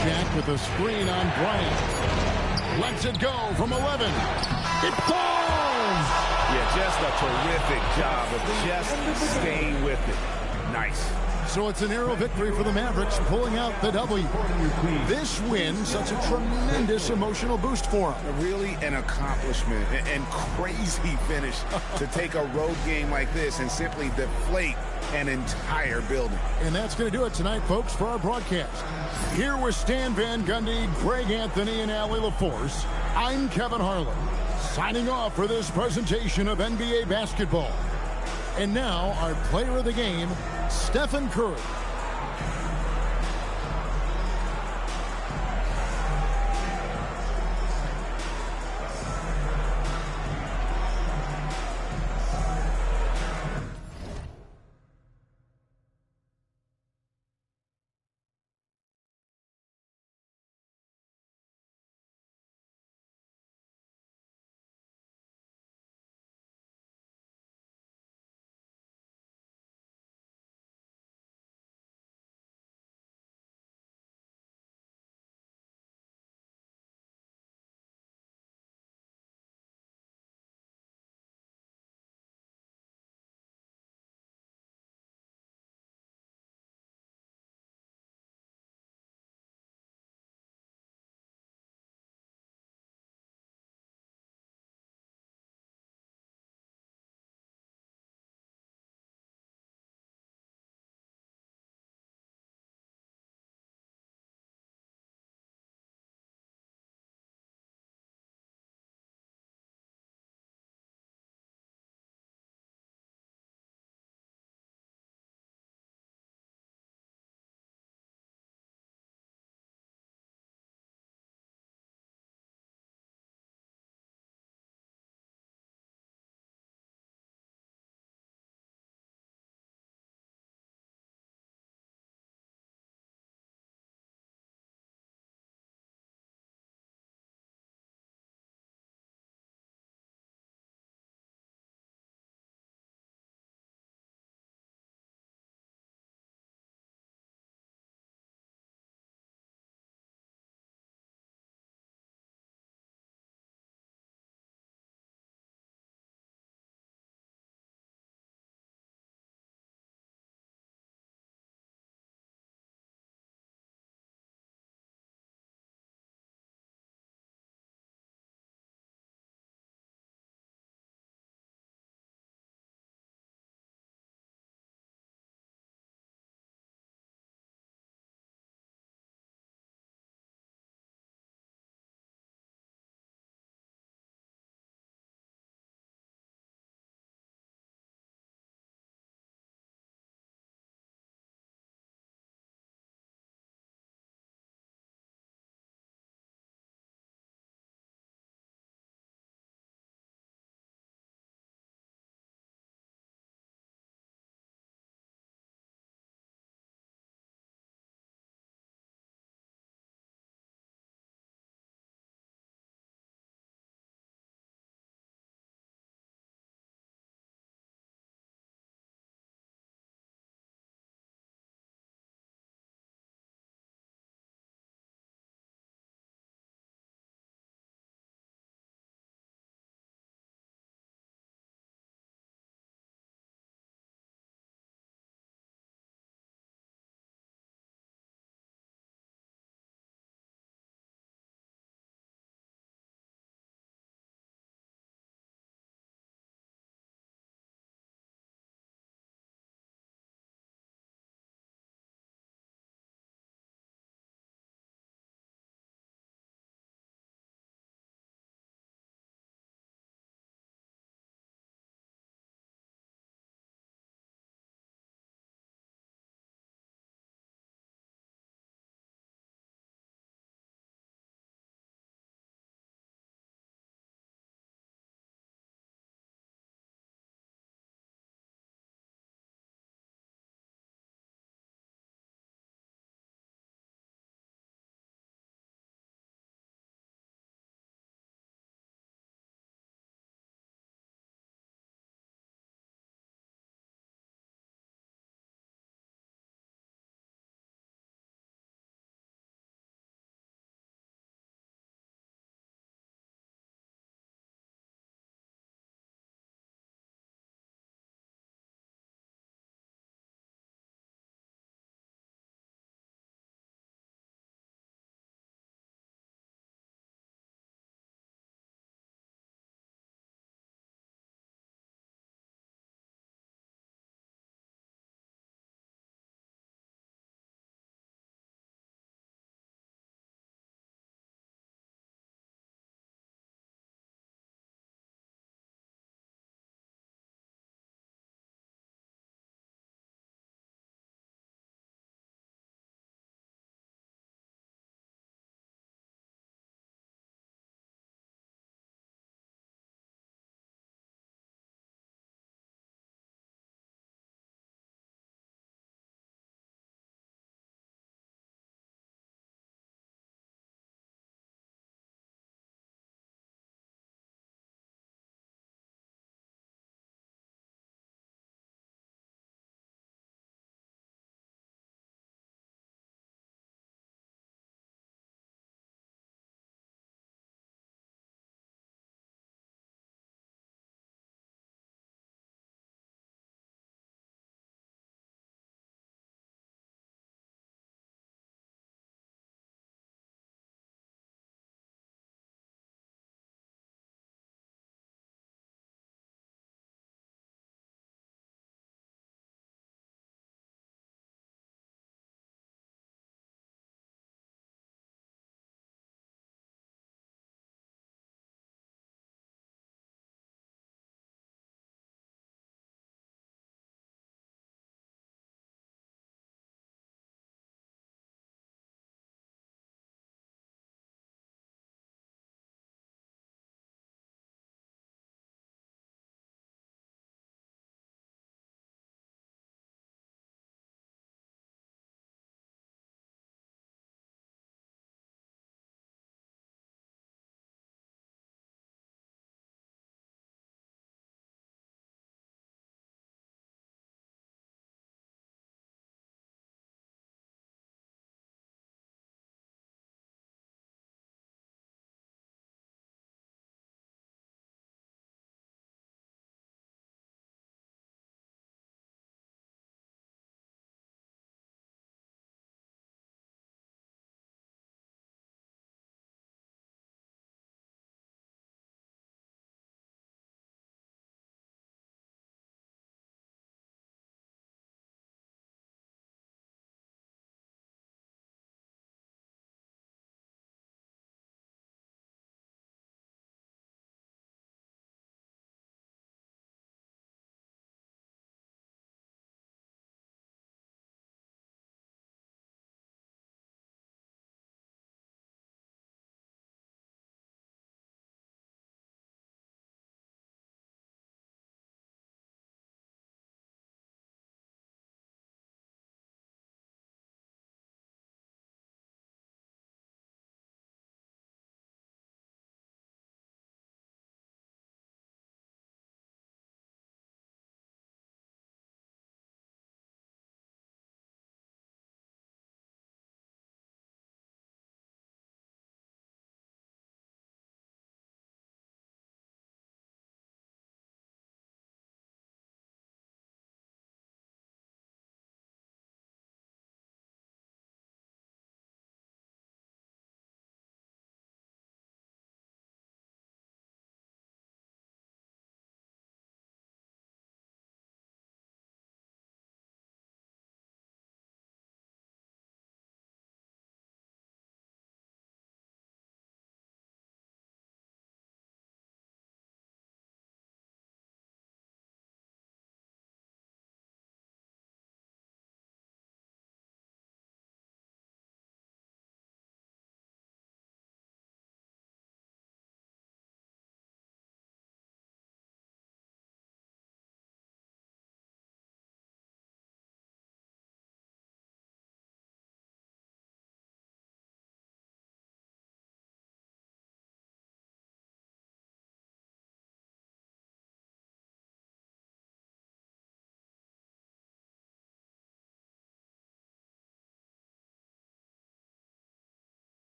Shaq with a screen on Bryant. Lets it go from 11. It falls! Yeah, just a terrific job of just staying with it. Nice. So it's a narrow victory for the Mavericks, pulling out the W. This win such a tremendous emotional boost for them. Really an accomplishment and crazy finish to take a road game like this and simply deflate an entire building. And that's going to do it tonight, folks, for our broadcast. Here with Stan Van Gundy, Greg Anthony, and Allie LaForce, I'm Kevin Harlan, signing off for this presentation of NBA basketball. And now, our player of the game, Stephen Curry.